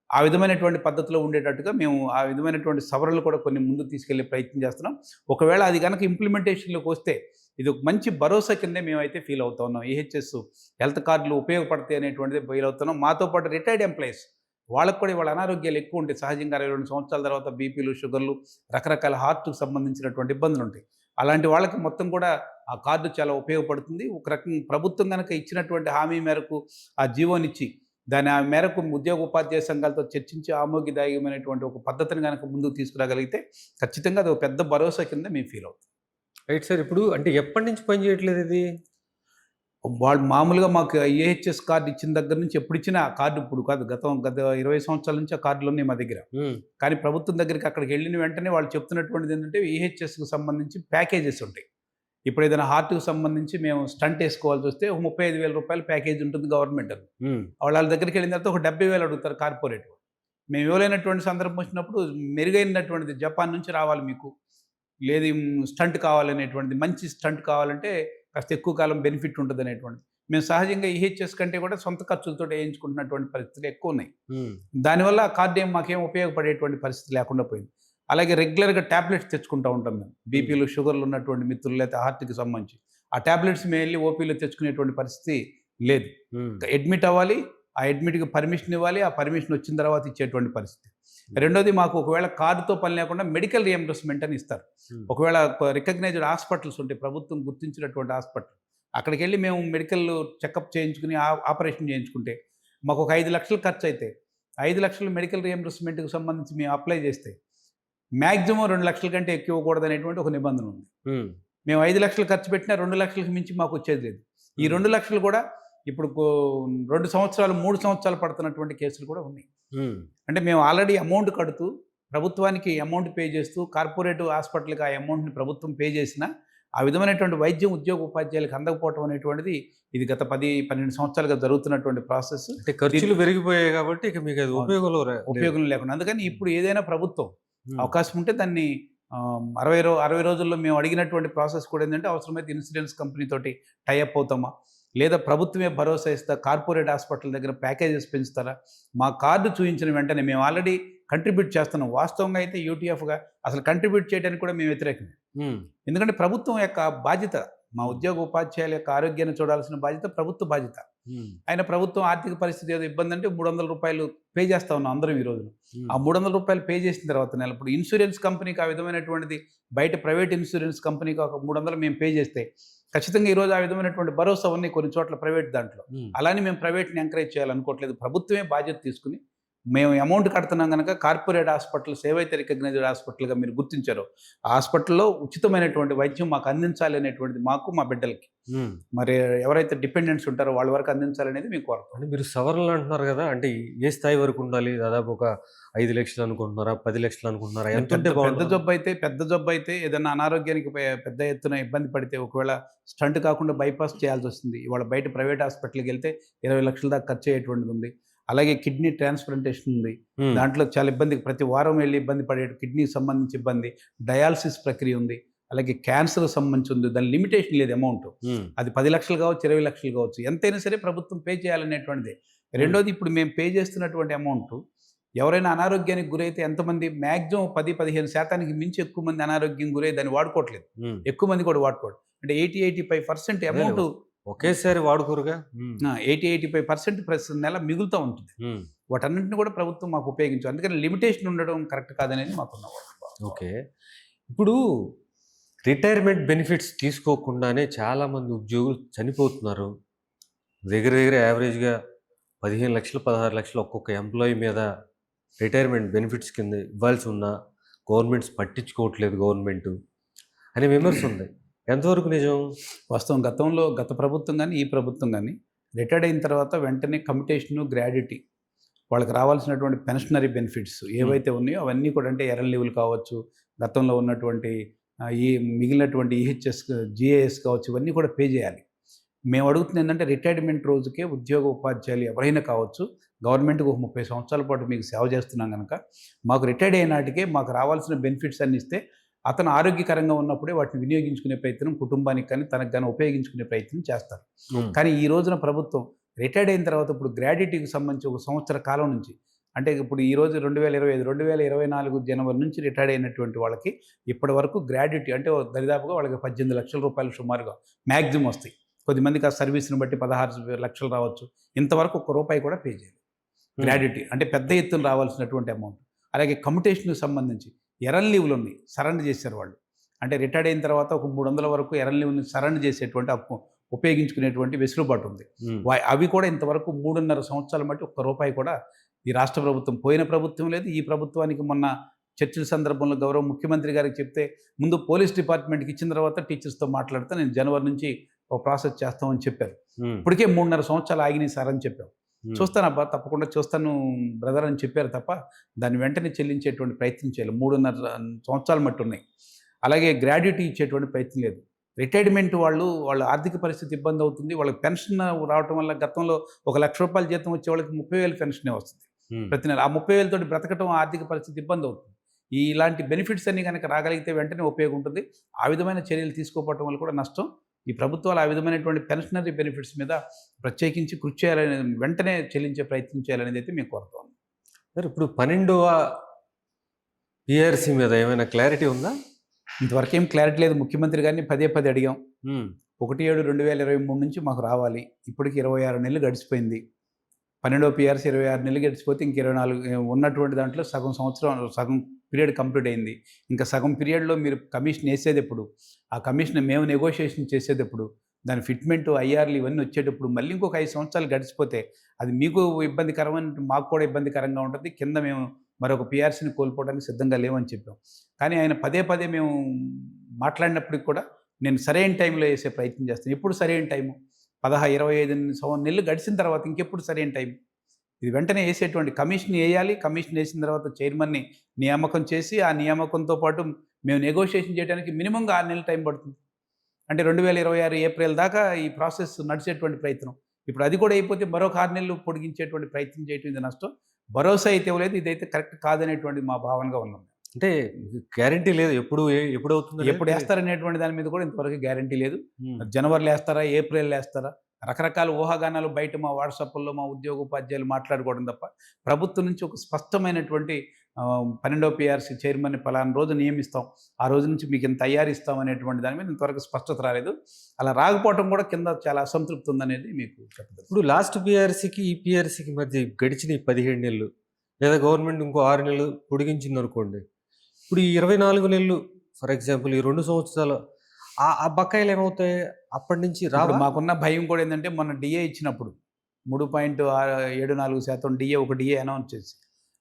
ఆ విధమైనటువంటి పద్ధతిలో ఉండేటట్టుగా మేము ఆ విధమైనటువంటి సవరణలు కూడా కొన్ని ముందుకు తీసుకెళ్లే ప్రయత్నం చేస్తున్నాం. ఒకవేళ అది గనక ఇంప్లిమెంటేషన్‌లోకి వస్తే ఇది ఒక మంచి భరోసా కిందే మేమైతే ఫీల్ అవుతా ఉన్నాం. ఈహెచ్ఎస్ హెల్త్ కార్డులు ఉపయోగపడతాయి అనేటువంటిది ఫీల్ అవుతున్నాం. మాతో పాటు రిటైర్డ్ ఎంప్లాయీస్ వాళ్ళకి కూడా ఇవాళ అనారోగ్యాలు ఎక్కువ ఉంటాయి. సహజంగా 62 సంవత్సరాల తర్వాత బీపీలు, షుగర్లు, రకరకాల హార్ట్‌కి సంబంధించినటువంటి ఇబ్బందులు ఉంటాయి. అలాంటి వాళ్ళకి మొత్తం కూడా ఆ కార్డు చాలా ఉపయోగపడుతుంది. ఒక రకంగా ప్రభుత్వం గనక ఇచ్చినటువంటి హామీ మేరకు ఆ జీవోనిచ్చి దాని ఆ మేరకు ఉద్యోగ ఉపాధ్యాయ సంఘాలతో చర్చించి ఆమోదదాయకమైనటువంటి ఒక పద్ధతిని గనక ముందుకు తీసుకురాగలిగితే ఖచ్చితంగా అది ఒక పెద్ద భరోసా కింద మేము ఫీల్ అవుతాం. Right sir. ఇప్పుడు అంటే ఎప్పటినుంచి పని చేయట్లేదు ఇది? వాళ్ళు మామూలుగా మాకు ఏహెచ్ఎస్ కార్డ్ ఇచ్చిన దగ్గర నుంచి ఎప్పుడిచ్చినా ఆ కార్డు ఇప్పుడు కాదు గత 20 సంవత్సరాల నుంచి ఆ కార్డులున్నాయి మా దగ్గర. హ్మ్. కానీ ప్రభుత్వం దగ్గరికి అక్కడికెళ్ళిన వెంటనే వాళ్ళు చెప్తున్నటువంటిది ఏంటంటే ఈహెచ్ఎస్‌కి సంబంధించి ప్యాకేజెస్ ఉంటాయి. ఇప్పుడు ఏదైనా హార్ట్‌కి సంబంధించి మేము స్టంట్ ఏసుకోవాల్సొస్తే ఒక రూ. 35,000 ప్యాకేజ్ ఉంటుంది గవర్నమెంట్ అది. హ్మ్. వాళ్ళ దగ్గరికెళ్ళిన తర్వాత ఒక 70,000 అడుగుతారు కార్పొరేట్ వాళ్ళు. మేము ఇవ్వలేనటువంటి సందర్భం వచ్చినప్పుడు మెరుగైనటువంటిది జపాన్ నుంచి రావాలి మీకు. లేదు స్టంట్ కావాలనేటువంటిది మంచి స్టంట్ కావాలంటే కాస్త ఎక్కువ కాలం బెనిఫిట్ ఉంటదనేటువంటిది. మేము సహజంగా ఈహెచ్ఎస్ కంటే కూడా సొంత ఖర్చులతోటి ఏయించుకుంటున్నటువంటి పరిస్థితులు ఎక్కువున్నాయి. హ్మ్. దానివల్ల ఆ కార్డ్ మాకేం ఉపయోగపడేటువంటి పరిస్థితి లేకుండా పోయింది. అలాగే రెగ్యులర్‌గా టాబ్లెట్స్ తెచ్చుకుంటా ఉంటాం మేము. బీపీలు, షుగర్‌లు ఉన్నటువంటి మిత్రులు లేతే హార్ట్‌కి సంబంధించి. ఆ టాబ్లెట్స్ మేము ఎళ్లి ఓపీలో తెచ్చుకునేటువంటి పరిస్థితి లేదు. హ్మ్. అడ్మిట్ అవ్వాలి. ఆ అడ్మిట్‌కి పర్మిషన్ ఇవ్వాలి. ఆ పర్మిషన్ వచ్చిన తర్వాత ఇచ్చేటువంటి పరిస్థితి. రెండోది మాకు ఒకవేళ కార్డ్‌తో పని లేకుండా మెడికల్ రియంబర్స్‌మెంట్ అని ఇస్తారు. హ్మ్. ఒకవేళ రికగ్నైజ్డ్ హాస్పిటల్స్ ఉంటాయి. ప్రభుత్వం గుర్తించినటువంటి హాస్పిటల్. అక్కడికెళ్ళి మేము మెడికల్ చెకప్ చేయించుకొని ఆపరేషన్ చేయించుకుంటే మాకు ఒక 5 లక్షలు ఖర్చయితే 5 లక్షలు మెడికల్ రియంబర్స్‌మెంట్‌కి సంబంధించి మేము అప్లై చేస్తే మాక్సిమం 2 లక్షల కంటే ఎక్కువ ఇవ్వకూడదనేటువంటి ఒక నిబంధన ఉంది. హ్మ్. మేము 5 లక్షలు ఖర్చు పెట్టినా 2 లక్షలకు మించి మాకు వచ్చేది లేదు. ఈ 2 లక్షలు కూడా ఇప్పుడు 2 సంవత్సరాలు, 3 సంవత్సరాలు పడుతున్నటువంటి కేసులు కూడా ఉన్నాయి. హ్మ్. అంటే మేము ఆల్రెడీ అమౌంట్ కడుతూ, ప్రభుత్వానికి అమౌంట్ పే చేస్తూ, కార్పొరేట్ హాస్పిటల్‌కి ఆ అమౌంట్‌ని ప్రభుత్వం పే చేసినా, ఆ విధమైనటువంటి వైద్యం ఉద్యోగ ఉపాధ్యాయులకు అందకపోవటం అనేటువంటిది ఇది గత 10, 12 సంవత్సరాలుగా జరుగుతున్నటువంటి ప్రాసెస్. అంటే ఖర్చులు పెరిగిపోయాయి కాబట్టి ఇక మీకు అది అవును. ఉపయోగంలో లేదు. ఉపయోగం లేకుండా. అందుకని ఇప్పుడు ఏదైనా ప్రభుత్వం హ్మ్. అవకాశం ఉంటే దాన్ని 60 రోజుల్లో మేము అడిగినటువంటి ప్రాసెస్ కూడా ఏందంటే అవసరమైతే ఇన్సూరెన్స్ కంపెనీ తోటి టై అప్ అవుతామా? లేదా ప్రభుత్వమే భరోసా ఇస్తా, కార్పొరేట్ హాస్పిటల్ దగ్గర ప్యాకేజెస్ పెంచుతారా? మా కార్డు చూపించిన వెంటనే మేము ఆల్రెడీ కంట్రిబ్యూట్ చేస్తున్నాం. వాస్తవంగా అయితే యూటీఎఫ్గా అసలు కంట్రిబ్యూట్ చేయడానికి కూడా మేము వ్యతిరేకమే. ఎందుకంటే ప్రభుత్వం యొక్క బాధ్యత, మా ఉద్యోగ ఉపాధ్యాయుల యొక్క ఆరోగ్యాన్ని చూడాల్సిన బాధ్యత ప్రభుత్వ బాధ్యత. ఆయన ప్రభుత్వం ఆర్థిక పరిస్థితి ఏదో ఇబ్బంది అంటే ₹300 పే చేస్తా ఉన్నాం అందరం ఈ రోజున. ఆ ₹300 పే చేసిన తర్వాత నెల ఇప్పుడు ఇన్సూరెన్స్ కంపెనీకి ఆ విధమైనటువంటిది, బయట ప్రైవేట్ ఇన్సూరెన్స్ కంపెనీకి ఒక 300 మేము పే చేస్తే ఖచ్చితంగా ఈరోజు ఆ విధమైనటువంటి భరోసా ఉన్నాయి కొన్ని చోట్ల ప్రైవేట్ దాంట్లో. అలానే మేము ప్రైవేట్ని ఎంకరేజ్ చేయాలనుకోవట్లేదు. ప్రభుత్వమే బాధ్యత తీసుకుని మేము అమౌంట్ కడుతున్నాం కనుక కార్పొరేట్ హాస్పిటల్స్ ఏవైతే రికగ్నైజ్డ్ హాస్పిటల్గా మీరు గుర్తించారో ఆ హాస్పిటల్లో ఉచితమైనటువంటి వైద్యం మాకు అందించాలి అనేటువంటిది మాకు, మా బిడ్డలకి, మరి ఎవరైతే డిపెండెంట్స్ ఉంటారో వాళ్ళ వరకు అందించాలనేది మీకు కోరుతాం. అంటే మీరు సవరణలు అంటున్నారు కదా, అంటే ఏ స్థాయి వరకు ఉండాలి? దాదాపు ఒక 5 లక్షలు అనుకుంటున్నారా, 10 లక్షలు అనుకుంటున్నారా? పెద్ద జబ్బు అయితే ఏదైనా అనారోగ్యానికి పెద్ద ఎత్తున ఇబ్బంది పడితే ఒకవేళ స్టంట్ కాకుండా బైపాస్ చేయాల్సి వస్తుంది. ఇవాళ బయట ప్రైవేట్ హాస్పిటల్కి వెళ్తే 20 లక్షల దాకా ఖర్చు అయ్యేటువంటిది ఉంది. అలాగే కిడ్నీ ట్రాన్స్ప్లాంటేషన్ ఉంది. దాంట్లో చాలా ఇబ్బంది, ప్రతి వారం వెళ్ళి ఇబ్బంది పడే కిడ్నీకి సంబంధించి ఇబ్బంది. డయాలసిస్ ప్రక్రియ ఉంది. అలాగే క్యాన్సర్ సంబంధించి ఉంది. దాని లిమిటేషన్ లేదు అమౌంట్. అది 10 లక్షలు కావచ్చు, 20 లక్షలు కావచ్చు, ఎంతైనా సరే ప్రభుత్వం పే చేయాలనేటువంటిది. రెండోది, ఇప్పుడు మేము పే చేస్తున్నటువంటి అమౌంట్ ఎవరైనా అనారోగ్యానికి గురైతే ఎంతమంది, మ్యాక్సిమం 10-15% మించి ఎక్కువ మంది అనారోగ్యం గురై దాన్ని వాడుకోవట్లేదు. ఎక్కువ మంది కూడా వాడుకోవడం అంటే 80-85% అమౌంట్ ఒకేసారి వాడుకోరుగా. 80-85% ప్రతి నెల మిగులుతూ ఉంటుంది. వాటన్నింటిని కూడా ప్రభుత్వం మాకు ఉపయోగించాలి. అందుకని లిమిటేషన్ ఉండడం కరెక్ట్ కాదనేది మాకున్న. ఓకే, ఇప్పుడు రిటైర్మెంట్ బెనిఫిట్స్ తీసుకోకుండానే చాలామంది ఉద్యోగులు చనిపోతున్నారు. దగ్గర యావరేజ్గా 15 లక్షలు 16 లక్షలు ఒక్కొక్క ఎంప్లాయీ మీద రిటైర్మెంట్ బెనిఫిట్స్ కింద ఇవ్వాల్సి ఉన్న గవర్నమెంట్స్ పట్టించుకోవట్లేదు గవర్నమెంట్ అనే విమర్శ ఉంది. ఎంతవరకు నిజం? వాస్తవం గత ప్రభుత్వం కానీ ఈ ప్రభుత్వం కానీ రిటైర్డ్ అయిన తర్వాత వెంటనే కమ్యుటేషను, గ్రాడ్యుటీ, వాళ్ళకి రావాల్సినటువంటి పెన్షనరీ బెనిఫిట్స్ ఏవైతే ఉన్నాయో అవన్నీ కూడా, అంటే ఎర్రన్ లీవులు కావచ్చు, గతంలో ఉన్నటువంటి ఈ మిగిలినటువంటి ఈహెచ్ఎస్, జిఏఎస్ కావచ్చు, ఇవన్నీ కూడా పే చేయాలి. మేము అడుగుతుంది ఏంటంటే రిటైర్మెంట్ రోజుకే ఉద్యోగ ఉపాధ్యాయులు ఎవరైనా కావచ్చు, గవర్నమెంట్కి ఒక 30 సంవత్సరాల పాటు మీకు సేవ చేస్తున్నాం కనుక మాకు రిటైర్డ్ అయిన నాటికే మాకు రావాల్సిన బెనిఫిట్స్ అన్ని ఇస్తే అతను ఆరోగ్యకరంగా ఉన్నప్పుడే వాటిని వినియోగించుకునే ప్రయత్నం, కుటుంబానికి కానీ తనకు కానీ ఉపయోగించుకునే ప్రయత్నం చేస్తారు. కానీ ఈ రోజున ప్రభుత్వం రిటైర్డ్ అయిన తర్వాత ఇప్పుడు గ్రాడ్యుటీకి సంబంధించి 1 సంవత్సర కాలం నుంచి, అంటే ఇప్పుడు ఈ రోజు 2025, 2024 జనవరి నుంచి రిటైర్డ్ అయినటువంటి వాళ్ళకి ఇప్పటి వరకు గ్రాడ్యుటీ అంటే దరిదాపుగా వాళ్ళకి 18 లక్షల రూపాయలు సుమారుగా మ్యాక్సిమం వస్తాయి. కొద్దిమందికి ఆ సర్వీస్ని బట్టి 16 లక్షలు రావచ్చు. ఇంతవరకు ₹1 కూడా పే చేయాలి గ్రాడ్యుటీ, అంటే పెద్ద ఎత్తున రావాల్సినటువంటి అమౌంట్. అలాగే కమ్యుటేషన్కి సంబంధించి ఎర్రన్ లీవ్లు ఉన్నాయి, సరెండర్ చేశారు వాళ్ళు. అంటే రిటైర్డ్ అయిన తర్వాత ఒక 300 వరకు ఎర్రన్ లీవ్ని సరెండర్ చేసేటువంటి ఉపయోగించుకునేటువంటి వెసులుబాటు ఉంది. అవి కూడా ఇంతవరకు 3.5 సంవత్సరాల మట్టి ₹1 కూడా ఈ రాష్ట్ర ప్రభుత్వం, పోయిన ప్రభుత్వం లేదు, ఈ ప్రభుత్వానికి మొన్న చర్చల సందర్భంలో గౌరవ ముఖ్యమంత్రి గారికి చెప్తే ముందు పోలీస్ డిపార్ట్మెంట్కి ఇచ్చిన తర్వాత టీచర్స్తో మాట్లాడితే నేను జనవరి నుంచి ఒక ప్రాసెస్ చేస్తామని చెప్పారు. ఇప్పటికే 3.5 సంవత్సరాలు ఆగినాయి సార్ అని చెప్పాం. చూస్తాను అబ్బా, తప్పకుండా చూస్తాను బ్రదర్ అని చెప్పారు తప్ప దాన్ని వెంటనే చెల్లించేటువంటి ప్రయత్నం చేయాలి. 3.5 సంవత్సరాలు మట్టి ఉన్నాయి. అలాగే గ్రాడ్యుటీ ఇచ్చేటువంటి ప్రయత్నం లేదు. రిటైర్మెంట్ వాళ్ళ ఆర్థిక పరిస్థితి ఇబ్బంది అవుతుంది. వాళ్ళకి పెన్షన్ రావటం వల్ల గతంలో ₹1,00,000 జీతం వచ్చే వాళ్ళకి 30,000 పెన్షనే వస్తుంది ప్రతి నెల. ఆ 30,000 తోటి బ్రతకటం ఆర్థిక పరిస్థితి ఇబ్బంది అవుతుంది. ఇలాంటి బెనిఫిట్స్ అన్ని కనుక రాగలిగితే వెంటనే ఉపయోగం ఉంటుంది. ఆ విధమైన చర్యలు తీసుకోవటం వల్ల కూడా నష్టం. ఈ ప్రభుత్వాలు ఆ విధమైనటువంటి పెన్షనరీ బెనిఫిట్స్ మీద ప్రత్యేకించి కృషి చేయాలని, వెంటనే చెల్లించే ప్రయత్నం చేయాలనేది అయితే మేము కోరుతాం. సార్, ఇప్పుడు 12వ పిఆర్సీ మీద ఏమైనా క్లారిటీ ఉందా? ఇంతవరకు ఏం క్లారిటీ లేదు. ముఖ్యమంత్రి గారిని పదే అడిగాం. 1/7/2023 నుంచి మాకు రావాలి. ఇప్పటికి 26 నెలలు గడిచిపోయింది. 12వ పిఆర్సీ 26 నెలలు గడిచిపోతే ఇంక 24 ఉన్నటువంటి దాంట్లో సగం పీరియడ్ కంప్లీట్ అయింది. ఇంకా సగం పీరియడ్లో మీరు కమిషన్ వేసేది ఎప్పుడు? ఆ కమిషన్ మేము నెగోషియేషన్ చేసేది ఎప్పుడు? దాని ఫిట్మెంట్, ఐఆర్లు ఇవన్నీ వచ్చేటప్పుడు మళ్ళీ ఇంకొక 5 సంవత్సరాలు గడిచిపోతే అది మీకు ఇబ్బందికరమైన, మాకు కూడా ఇబ్బందికరంగా ఉంటుంది. కింద మేము మరొక పిఆర్సీని కోల్పోవడానికి సిద్ధంగా లేవని చెప్పాం. కానీ ఆయన పదే మేము మాట్లాడినప్పటికి కూడా నేను సరైన టైంలో వేసే ప్రయత్నం చేస్తాను. ఎప్పుడు సరైన టైము? 25 నెలలు గడిచిన తర్వాత ఇంకెప్పుడు సరైన టైం? ఇది వెంటనే వేసేటువంటి కమిషన్ వేయాలి. కమిషన్ వేసిన తర్వాత చైర్మన్ని నియామకం చేసి ఆ నియామకంతో పాటు మేము నెగోషియేషన్ చేయడానికి మినిమంగా 6 నెలలు టైం పడుతుంది. అంటే 2026 ఏప్రిల్ దాకా ఈ ప్రాసెస్ నడిచేటువంటి ప్రయత్నం. ఇప్పుడు అది కూడా అయిపోతే మరొక 6 నెలలు పొడిగించేటువంటి ప్రయత్నం చేయటం ఇది నష్టం. భరోసా అయితే ఇవ్వలేదు. ఇదైతే కరెక్ట్ కాదనేటువంటి మా భావనగా ఉన్నాం. అంటే గ్యారంటీ లేదు ఎప్పుడు అవుతుందో ఎప్పుడు వేస్తారనేటువంటి దాని మీద కూడా ఇంతవరకు గ్యారంటీ లేదు. జనవరిలో వేస్తారా, ఏప్రిల్లో వేస్తారా, రకరకాల ఊహాగానాలు బయట మా వాట్సాప్‌ల్లో మా ఉద్యోగోపాధ్యాయులు మాట్లాడుకోవడం తప్ప, ప్రభుత్వం నుంచి ఒక స్పష్టమైనటువంటి 12వ పీఆర్సీ చైర్మన్‌ని పలానా రోజు నియమిస్తాం. ఆ రోజు నుంచి మీకు ఇంత ఐఆర్ ఇస్తాం అనేటువంటి దాని మీద ఇంతవరకు స్పష్టత రాలేదు. అలా రాకపోవటం కూడా కింద చాలా అసంతృప్తి ఉందనేది మీకు చెప్పదలుచుకున్నాను. ఇప్పుడు లాస్ట్ పీఆర్సీకి ఈ పీఆర్సీకి మధ్య గడిచిన ఈ 15 నెలలు లేదా గవర్నమెంట్ ఇంకో 6 నెలలు పొడిగించిందనుకోండి. ఇప్పుడు ఈ 24 నెలలు ఫర్ ఎగ్జాంపుల్ ఈ 2 సంవత్సరాలు ఆ బకాయిలు ఏమవుతాయి? అప్పటి నుంచి ఇప్పుడు రావా? మాకున్న భయం కూడా ఏందంటే మొన్న డిఏ ఇచ్చినప్పుడు 3.74% డిఏ ఒక డిఏ అనౌన్స్ చేసి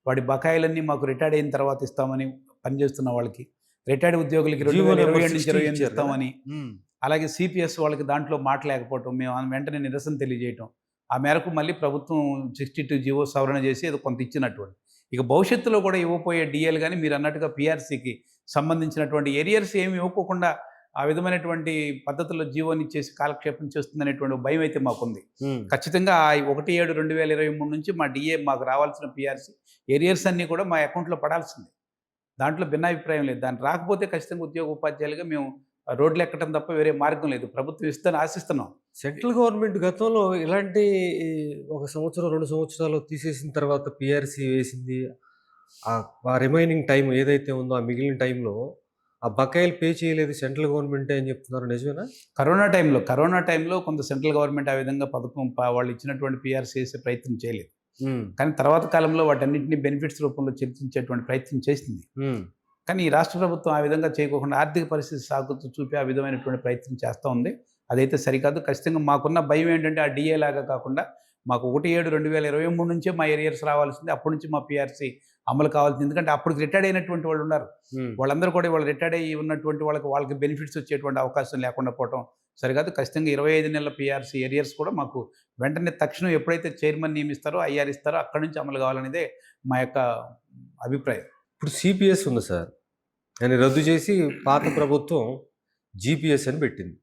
వాడి బకాయిలన్నీ మాకు రిటైర్డ్ అయిన తర్వాత ఇస్తామని పనిచేస్తున్న వాళ్ళకి, రిటైర్డ్ ఉద్యోగులకి జీవో నెంబర్ 2027 నుంచి 60 28 ఇచ్చారు కదా? ఇస్తామని, హ్మ్. అలాగే సిపిఎస్ వాళ్ళకి దాంట్లో మాట లేకపోవటం, మేము వెంటనే నిరసన తెలియజేయటం. ఆ మేరకు మళ్ళీ ప్రభుత్వం 62 జీవో సవరణ చేసి ఏదో కొంత ఇచ్చినటువంటి. ఇక భవిష్యత్తులో కూడా ఇవ్వబోయే డిఏలు గాని మీరన్నట్టుగా పీఆర్సీకి సంబంధించినటువంటి ఏరియర్స్ ఏమి ఇవ్వకోకుండా ఆ విధమైనటువంటి పద్ధతుల్లో జీవోనిచ్చేసి కాలక్షేపం చేస్తుందనేటువంటి భయం అయితే మాకుంది. హ్మ్. ఖచ్చితంగా ఆ 1/7/2023 నుంచి మా డిఏ మాకు రావాల్సిన పీఆర్సీ ఏరియర్స్ అన్నీ కూడా మా అకౌంట్‌లో పడాల్సిందే. దాంట్లో భిన్నాభిప్రాయం లేదు. దాన్ని రాకపోతే ఖచ్చితంగా ఉద్యోగ ఉపాధ్యాయులుగా మేము రోడ్లు ఎక్కడం తప్ప వేరే మార్గం లేదు. ప్రభుత్వం ఇస్తదని ఆశిస్తున్నాం. సెంట్రల్ గవర్నమెంట్ గతంలో ఇలాంటి ఒక సంవత్సరం, 2 సంవత్సరాలు తీసేసిన తర్వాత పీఆర్సీ వేసింది. ఆ రిమైనింగ్ టైమ్ ఏదైతే ఉందో ఆ మిగిలిన టైంలో ఆ బకాయిలు పే చేయలేదు సెంట్రల్ గవర్నమెంటే అని చెప్తున్నారు. నిజమేనా? కరోనా టైంలో కొంత సెంట్రల్ గవర్నమెంట్ ఆ విధంగా పథకం వాళ్ళు ఇచ్చినటువంటి పీఆర్సీ వేసే ప్రయత్నం చేయలేదు. హ్మ్. కానీ తర్వాత కాలంలో వాటన్నిటిని బెనిఫిట్స్ రూపంలో చర్చించేటువంటి ప్రయత్నం చేసింది. హ్మ్. కానీ ఈ రాష్ట్ర ప్రభుత్వం ఆ విధంగా చేయకోకుండా ఆర్థిక పరిస్థితి సాగుతూ చూపి ఆ విధమైనటువంటి ప్రయత్నం చేస్తూ ఉంది. అదైతే సరికాదు. ఖచ్చితంగా మాకున్న భయం ఏంటంటే ఆ డిఏ లాగా కాకుండా మాకు 1/7/2023 నుంచే మా ఏరియర్స్ రావాల్సింది. అప్పటి నుంచి మా పీఆర్సీ అమలు కావాల్సింది. ఎందుకంటే అప్పటికి రిటైర్డ్ అయినటువంటి వాళ్ళు ఉన్నారు. హ్మ్. వాళ్ళందరూ కూడా వాళ్ళు రిటైర్డ్ అయ్యి ఉన్నటువంటి వాళ్ళకి బెనిఫిట్స్ వచ్చేటువంటి అవకాశం లేకుండా పోవటం సరికాదు. ఖచ్చితంగా 25 నెలల పీఆర్సీ ఏరియర్స్ కూడా మాకు వెంటనే తక్షణం ఎప్పుడైతే చైర్మన్ నియమిస్తారో, ఐఆర్ ఇస్తారో అక్కడి నుంచి అమలు కావాలనేదే మా యొక్క అభిప్రాయం. ఇప్పుడు సిపిఎస్ ఉంది సార్. దాన్ని రద్దు చేసి పాత ప్రభుత్వం జీపీఎస్ అని పెట్టింది.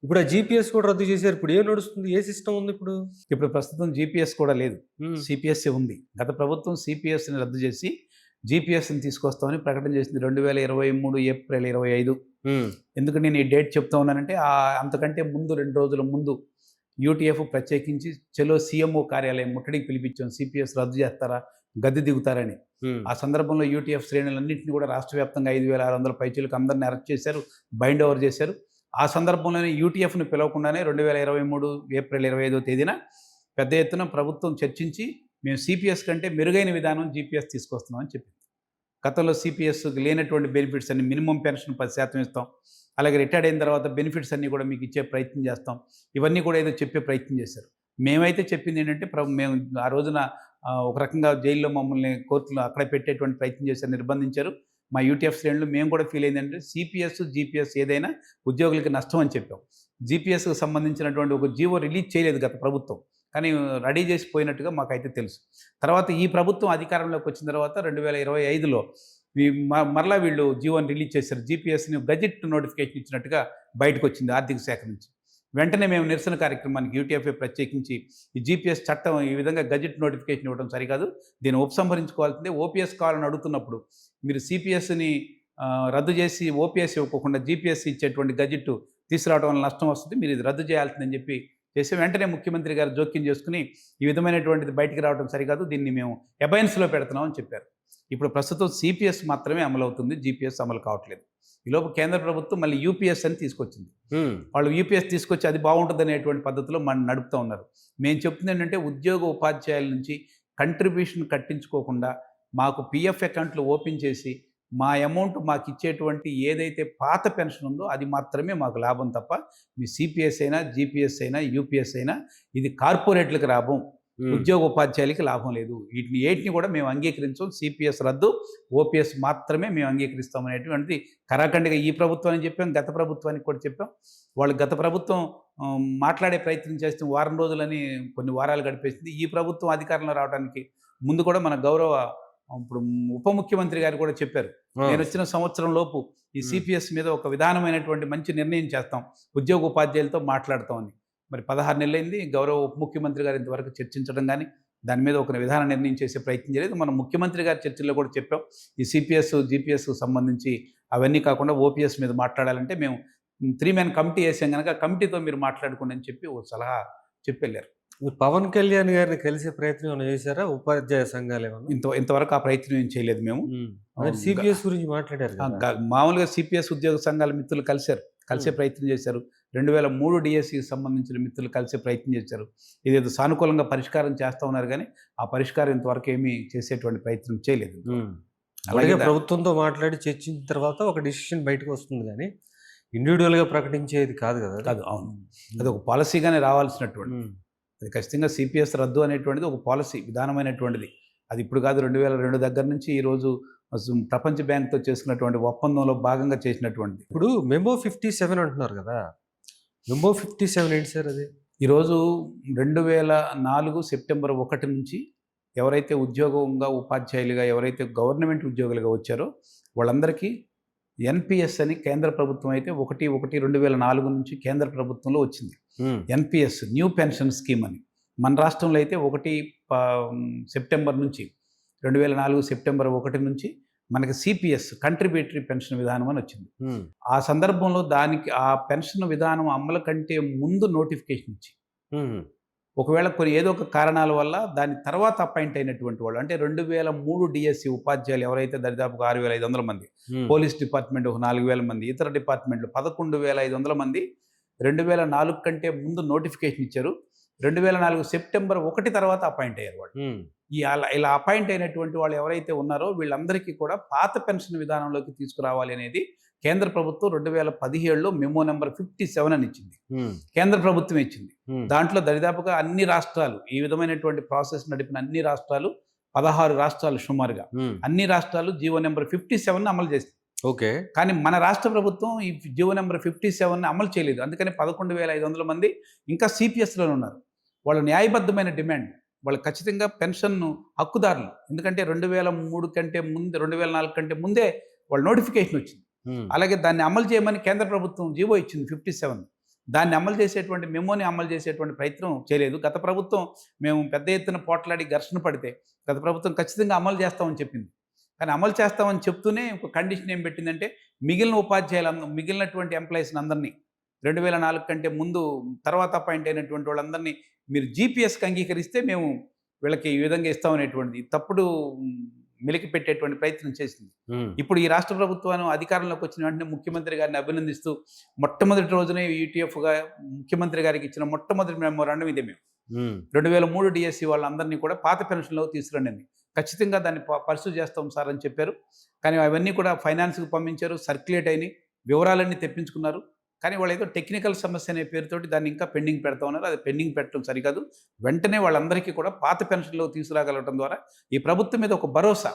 ఇప్పుడు ఆ జీపీఎస్ కూడా రద్దు చేశారు. ఇప్పుడు ఏం నడుస్తుంది? ఏ సిస్టమ్ ఉంది ఇప్పుడు? ఇప్పుడు ప్రస్తుతం జీపీఎస్ కూడా లేదు. హ్మ్. సిపిఎస్ఏ ఉంది. గత ప్రభుత్వం సిపిఎస్ని రద్దు చేసి జీపీఎస్ని తీసుకొస్తామని ప్రకటన చేసింది 2023 ఏప్రిల్ 25. హ్మ్. ఎందుకు నేను ఈ డేట్ చెప్తా ఉన్నానంటే అంతకంటే ముందు 2 రోజుల ముందు యూటీఎఫ్ ప్రత్యేకించి చలో సీఎంఓ కార్యాలయం ముట్టడికి పిలిపించాం. సిపిఎస్ రద్దు చేస్తారా, గద్దె దిగుతారని. హ్మ్. ఆ సందర్భంలో యూటీఎఫ్ శ్రేణులన్నింటినీ కూడా రాష్ట్ర వ్యాప్తంగా 5,600 పైచీలకు అందరిని అరెస్ట్ చేశారు, బైండ్ ఓవర్ చేశారు. ఆ సందర్భంలోనే యూటీఎఫ్‌ని పిలవకుండానే 2023 ఏప్రిల్ 25వ తేదీన పెద్ద ఎత్తున ప్రభుత్వం చర్చించి మేము సిపిఎస్ కంటే మెరుగైన విధానం జీపీఎస్ తీసుకొస్తున్నామని చెప్పింది. గతంలో సిపిఎస్‌కి లేనటువంటి బెనిఫిట్స్ అన్ని మినిమమ్ పెన్షన్ 10% ఇస్తాం. అలాగే రిటైర్డ్ అయిన తర్వాత బెనిఫిట్స్ అన్నీ కూడా మీకు ఇచ్చే ప్రయత్నం చేస్తాం. ఇవన్నీ కూడా ఏదో చెప్పే ప్రయత్నం చేశారు. మేమైతే చెప్పింది ఏంటంటే మేము ఆ రోజున ఒక రకంగా జైల్లో మమ్మల్ని కోర్టులో అక్కడే పెట్టేటువంటి ప్రయత్నం చేశారు, నిర్బంధించారు. మా యూటీఎఫ్ శ్రేణులు మేము కూడా ఫీల్ అయిందంటే సిపిఎస్, జీపీఎస్ ఏదైనా ఉద్యోగులకి నష్టం అని చెప్పాం. జీపీఎస్‌కి సంబంధించినటువంటి ఒక జీవో రిలీజ్ చేయలేదు గత ప్రభుత్వం. కానీ రెడీ చేసి పోయినట్టుగా మాకైతే తెలుసు. తర్వాత ఈ ప్రభుత్వం అధికారంలోకి వచ్చిన తర్వాత 2025లో మరలా వీళ్ళు జీవోని రిలీజ్ చేశారు. జీపీఎస్‌ని గజెట్ నోటిఫికేషన్ ఇచ్చినట్టుగా బయటకొచ్చింది ఆర్థిక శాఖ నుంచి. వెంటనే మేము నిరసన కార్యక్రమానికి యూటీఎఫ్ఏ ప్రత్యేకించి ఈ జీపీఎస్ చట్టం ఈ విధంగా గజెట్ నోటిఫికేషన్ ఇవ్వడం సరికాదు, దీన్ని ఉపసంహరించుకోవాల్సిందే. ఓపీఎస్ కావాలని అడుగుతున్నప్పుడు మీరు సిపిఎస్ని రద్దు చేసి ఓపీఎస్ ఇవ్వకుండా జీపీఎస్ ఇచ్చేటువంటి గజెట్ తీసుకురావడం వల్ల నష్టం వస్తుంది, మీరు ఇది రద్దు చేయాల్సిందని చెప్పి చేసి వెంటనే ముఖ్యమంత్రి గారు జోక్యం చేసుకుని ఈ విధమైనటువంటిది బయటికి రావడం సరికాదు, దీన్ని మేము అబైన్స్‌లో పెడుతున్నామని చెప్పారు. ఇప్పుడు ప్రస్తుతం సిపిఎస్ మాత్రమే అమలవుతుంది, జీపీఎస్ అమలు కావట్లేదు. ఈలోపు కేంద్ర ప్రభుత్వం మళ్ళీ యూపీఎస్ అని తీసుకొచ్చింది. వాళ్ళు యూపీఎస్ తీసుకొచ్చి అది బాగుంటుందనేటువంటి పద్ధతిలో మనం నడుపుతూ ఉన్నారు. మేము చెప్తుంది ఏంటంటే ఉద్యోగ ఉపాధ్యాయుల నుంచి కంట్రిబ్యూషన్ కట్టించుకోకుండా మాకు పీఎఫ్ అకౌంట్లు ఓపెన్ చేసి మా అమౌంట్ మాకు ఇచ్చేటువంటి ఏదైతే పాత పెన్షన్ ఉందో అది మాత్రమే మాకు లాభం తప్ప మీ సిపిఎస్ అయినా, జీపీఎస్ అయినా, యూపీఎస్ అయినా ఇది కార్పొరేట్లకు లాభం, ఉద్యోగ ఉపాధ్యాయులకి లాభం లేదు. వీటిని ఏటిని కూడా మేము అంగీకరించాం. సిపిఎస్ రద్దు, ఓపీఎస్ మాత్రమే మేము అంగీకరిస్తాం అనేటువంటిది కరాఖండిగా ఈ ప్రభుత్వానికి చెప్పాం, గత ప్రభుత్వానికి కూడా చెప్పాం. వాళ్ళు గత ప్రభుత్వం మాట్లాడే ప్రయత్నం చేస్తే వారం రోజులని కొన్ని వారాలు గడిపేసింది. ఈ ప్రభుత్వం అధికారంలో రావడానికి ముందు కూడా మన గౌరవ ఇప్పుడు ఉప ముఖ్యమంత్రి గారు కూడా చెప్పారు, నేను వచ్చిన సంవత్సరం లోపు ఈ సిపిఎస్ మీద ఒక విధానమైనటువంటి మంచి నిర్ణయం చేస్తాం, ఉద్యోగ ఉపాధ్యాయులతో మాట్లాడతామని. మరి 16 నెలలైంది. గౌరవ ఉప ముఖ్యమంత్రి గారు ఇంతవరకు చర్చించడం కానీ దాని మీద ఒక విధాన నిర్ణయం చేసే ప్రయత్నం చేయలేదు. మనం ముఖ్యమంత్రి గారి చర్చల్లో కూడా చెప్పాం. ఈ సిపిఎస్, జీపీఎస్కు సంబంధించి అవన్నీ కాకుండా ఓపీఎస్ మీద మాట్లాడాలంటే మేము 3 మెన్ కమిటీ వేసాం కనుక కమిటీతో మీరు మాట్లాడుకోండి అని చెప్పి ఓ సలహా చెప్పెళ్ళారు. మీరు పవన్ కళ్యాణ్ గారిని కలిసే ప్రయత్నం ఏమైనా చేశారా? ఉపాధ్యాయ సంఘాలు ఏమన్నా? ఇంతవరకు ఆ ప్రయత్నం ఏం చేయలేదు మేము. మరి సిపిఎస్ గురించి మాట్లాడారు కదా. మామూలుగా సిపిఎస్ ఉద్యోగ సంఘాల మిత్రులు కలిసే ప్రయత్నం చేశారు. 2003 డిఎస్సికి సంబంధించిన మిత్రులు కలిసే ప్రయత్నం చేశారు. ఇదేదో సానుకూలంగా పరిష్కారం చేస్తూ ఉన్నారు కానీ ఆ పరిష్కారం ఇంతవరకు ఏమీ చేసేటువంటి ప్రయత్నం చేయలేదు. అలాగే ప్రభుత్వంతో మాట్లాడి చర్చించిన తర్వాత ఒక డిసిషన్ బయటకు వస్తుంది కానీ ఇండివిజువల్గా ప్రకటించేది కాదు కదా. కాదు, అవును. అది ఒక పాలసీగానే రావాల్సినటువంటి, అది ఖచ్చితంగా సిపిఎస్ రద్దు అనేటువంటిది ఒక పాలసీ విధానమైనటువంటిది. అది ఇప్పుడు కాదు, 2002 దగ్గర నుంచి ఈరోజు ప్రపంచ బ్యాంక్తో చేసుకున్నటువంటి ఒప్పందంలో భాగంగా చేసినటువంటిది. ఇప్పుడు మెమో 57 అంటున్నారు కదా. మెమో 57 ఏంటి సార్ అది? ఈరోజు 2004 సెప్టెంబర్ 1 నుంచి ఎవరైతే ఉద్యోగంగా ఉపాధ్యాయులుగా ఎవరైతే గవర్నమెంట్ ఉద్యోగులుగా వచ్చారో వాళ్ళందరికీ ఎన్పిఎస్ అని కేంద్ర ప్రభుత్వం అయితే 1/1/2004 నుంచి కేంద్ర ప్రభుత్వంలో వచ్చింది. ఎన్పిఎస్ న్యూ పెన్షన్ స్కీమ్ అని. మన రాష్ట్రంలో అయితే 1 సెప్టెంబర్ నుంచి 2004 సెప్టెంబర్ 1 నుంచి మనకి సిపిఎస్ కంట్రిబ్యూటరీ పెన్షన్ విధానం అని వచ్చింది. ఆ సందర్భంలో ఆ పెన్షన్ విధానం అమలు కంటే ముందు నోటిఫికేషన్ ఇచ్చి ఒకవేళ ఏదో ఒక కారణాల వల్ల దాని తర్వాత అపాయింట్ అయినటువంటి వాళ్ళు, అంటే 2003 డిఎస్సి ఉపాధ్యాయులు ఎవరైతే దరిదాపుగా 6,500 మంది, పోలీస్ డిపార్ట్మెంట్ ఒక 4,000 మంది, ఇతర డిపార్ట్మెంట్లు 11,500 మంది 2004 కంటే ముందు నోటిఫికేషన్ ఇచ్చారు. 2004 సెప్టెంబర్ 1 తర్వాత అపాయింట్ అయ్యారు వాళ్ళు. ఇలా అపాయింట్ అయినటువంటి వాళ్ళు ఎవరైతే ఉన్నారో వీళ్ళందరికీ కూడా పాత పెన్షన్ విధానంలోకి తీసుకురావాలి అనేది కేంద్ర ప్రభుత్వం 2017లో మెమో నెంబర్ 57 అని ఇచ్చింది. కేంద్ర ప్రభుత్వం ఇచ్చింది. దాంట్లో దరిదాపుగా అన్ని రాష్ట్రాలు, ఈ విధమైనటువంటి ప్రాసెస్ నడిపిన అన్ని రాష్ట్రాలు 16 రాష్ట్రాలు సుమారుగా అన్ని రాష్ట్రాలు జీవో నెంబర్ 57 అమలు చేస్తాయి. ఓకే. కానీ మన రాష్ట్ర ప్రభుత్వం ఈ జీవో నెంబర్ 57 అమలు చేయలేదు. అందుకని 11,500 మంది ఇంకా సిపిఎస్లోనే ఉన్నారు. వాళ్ళ న్యాయబద్ధమైన డిమాండ్, వాళ్ళు ఖచ్చితంగా పెన్షన్ హక్కుదారులు. ఎందుకంటే 2003 కంటే ముందు 2004 కంటే ముందే వాళ్ళ నోటిఫికేషన్ వచ్చింది. అలాగే దాన్ని అమలు చేయమని కేంద్ర ప్రభుత్వం జీవో ఇచ్చింది 57. దాన్ని అమలు చేసేటువంటి మెమోని అమలు చేసేటువంటి ప్రయత్నం చేయలేదు. గత ప్రభుత్వం మేము పెద్ద ఎత్తున పోట్లాడి ఘర్షణ పడితే గత ప్రభుత్వం ఖచ్చితంగా అమలు చేస్తామని చెప్పింది. కానీ అమలు చేస్తామని చెప్తూనే ఒక కండిషన్ ఏం పెట్టిందంటే మిగిలినటువంటి ఎంప్లాయీస్ని అందరినీ 2004 కంటే ముందు తర్వాత అపాయింట్ అయినటువంటి వాళ్ళందరినీ మీరు జీపీఎస్కి అంగీకరిస్తే మేము వీళ్ళకి ఈ విధంగా ఇస్తామనేటువంటిది తప్పుడు మెలికి పెట్టేటువంటి ప్రయత్నం చేసింది. ఇప్పుడు ఈ రాష్ట్ర ప్రభుత్వం అధికారంలోకి వచ్చిన వెంటనే ముఖ్యమంత్రి గారిని అభినందిస్తూ మొట్టమొదటి రోజునే యూటీఎఫ్గా ముఖ్యమంత్రి గారికి ఇచ్చిన మొట్టమొదటి మెమోరాండం ఇదే. మేము 2003 డిఎస్సి వాళ్ళందరినీ కూడా పాత పెన్షన్లో తీసుకురండి, ఖచ్చితంగా దాన్ని పర్సూ చేస్తాం సార్ అని చెప్పారు. కానీ అవన్నీ కూడా ఫైనాన్స్కి పంపించారు, సర్క్యులేట్ అయినాయి, వివరాలన్నీ తెప్పించుకున్నారు. కానీ వాళ్ళు ఏదో టెక్నికల్ సమస్య అనే పేరుతోటి దాన్ని ఇంకా పెండింగ్ పెడతా ఉన్నారు. అది పెండింగ్ పెట్టడం సరికాదు. వెంటనే వాళ్ళందరికీ కూడా పాత పెన్షన్లో తీసుకురాగలగడం ద్వారా ఈ ప్రభుత్వం మీద ఒక భరోసా,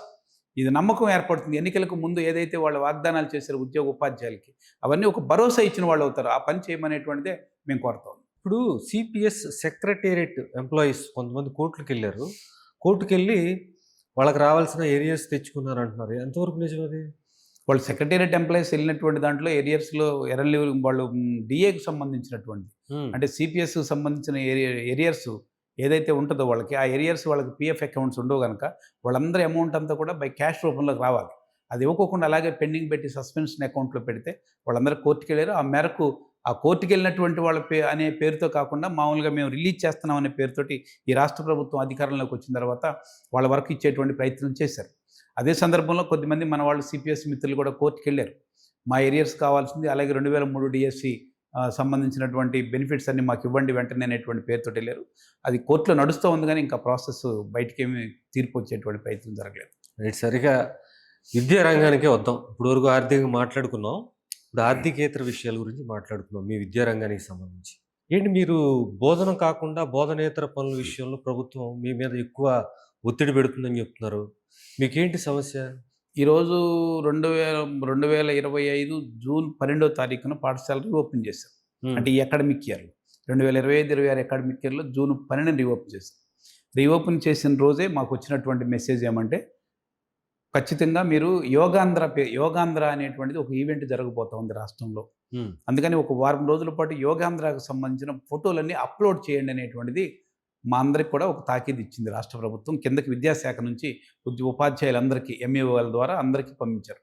ఇది నమ్మకం ఏర్పడుతుంది. ఎన్నికలకు ముందు ఏదైతే వాళ్ళు వాగ్దానాలు చేశారో ఉద్యోగ ఉపాధ్యాయులకి అవన్నీ ఒక భరోసా ఇచ్చిన వాళ్ళు అవుతారు. ఆ పని చేయమనేటువంటిదే మేము కోరుతాం. ఇప్పుడు సిపిఎస్ సెక్రటేరియట్ ఎంప్లాయీస్ కొంతమంది కోర్టుకు వెళ్ళారు. కోర్టుకు వెళ్ళి వాళ్ళకి రావాల్సిన ఏరియాస్ తెచ్చుకున్నారు అంటున్నారు. ఎంతవరకు నిజం అది? వాళ్ళు సెక్రటేరియట్ ఎంప్లాయీస్ వెళ్ళినటువంటి దాంట్లో ఏరియాస్లో ఎర్రలీవ్ వాళ్ళు డిఏకి సంబంధించినటువంటి, అంటే సిపిఎస్కి సంబంధించిన ఏరియర్స్ ఏదైతే ఉంటుందో వాళ్ళకి ఆ ఏరియర్స్ వాళ్ళకి పిఎఫ్ అకౌంట్స్ ఉండవు కనుక వాళ్ళందరి అమౌంట్ అంతా కూడా బై క్యాష్ రూపంలోకి రావాలి. అది ఇవ్వకోకుండా అలాగే పెండింగ్ పెట్టి సస్పెన్షన్ అకౌంట్లో పెడితే వాళ్ళందరూ కోర్టుకు వెళ్ళారు. ఆ మేరకు ఆ కోర్టుకు వెళ్ళినటువంటి వాళ్ళ అనే పేరుతో కాకుండా మామూలుగా మేము రిలీజ్ చేస్తున్నాం అనే పేరుతోటి ఈ రాష్ట్ర ప్రభుత్వం అధికారంలోకి వచ్చిన తర్వాత వాళ్ళ వరకు ఇచ్చేటువంటి ప్రయత్నం చేశారు. అదే సందర్భంలో కొద్దిమంది మన వాళ్ళు సిపిఎస్ మిత్రులు కూడా కోర్టుకు వెళ్ళారు. మా ఏరియర్స్ కావాల్సింది, అలాగే 2003 డిఎస్సి సంబంధించినటువంటి బెనిఫిట్స్ అన్ని మాకు ఇవ్వండి వెంటనే అనేటువంటి పేరుతో వెళ్ళారు. అది కోర్టులో నడుస్తూ ఉంది కానీ ఇంకా ప్రాసెస్ బయటకేమీ తీర్పు వచ్చేటువంటి ప్రయత్నం జరగలేదు. రైట్. సరిగా విద్యా రంగానికే వద్దాం. ఇప్పుడు వరకు ఆర్థికంగా మాట్లాడుకున్నాం, ఇప్పుడు ఆర్థికేతర విషయాల గురించి మాట్లాడుకున్నాం మీ విద్యా రంగానికి సంబంధించి. ఏంటి మీరు బోధన కాకుండా బోధనేతర పనుల విషయంలో ప్రభుత్వం మీ మీద ఎక్కువ ఒత్తిడి పెడుతుందని చెప్తున్నారు. మీకేంటి సమస్య? ఈరోజు 2025 జూన్ 12వ తారీఖున పాఠశాలలు రీఓపెన్ చేశారు. అంటే ఈ అకాడమిక్ ఇయర్లో 2025-26 అకాడమిక్ ఇయర్లో జూన్ 12 రీఓపెన్ చేశారు. రీఓపెన్ చేసిన రోజే మాకు వచ్చినటువంటి మెసేజ్ ఏమంటే ఖచ్చితంగా మీరు యోగాంధ్ర అనేటువంటిది ఒక ఈవెంట్ జరగబోతా ఉంది రాష్ట్రంలో. అందుకని ఒక వారం రోజుల పాటు యోగాంధ్రకు సంబంధించిన ఫోటోలన్నీ అప్లోడ్ చేయండి అనేటువంటిది మా అందరికి కూడా ఒక తాకీదు ఇచ్చింది రాష్ట్ర ప్రభుత్వం. కిందకి విద్యాశాఖ నుంచి ఉపాధ్యాయులందరికీ ఎంఈఓల ద్వారా అందరికీ పంపించారు.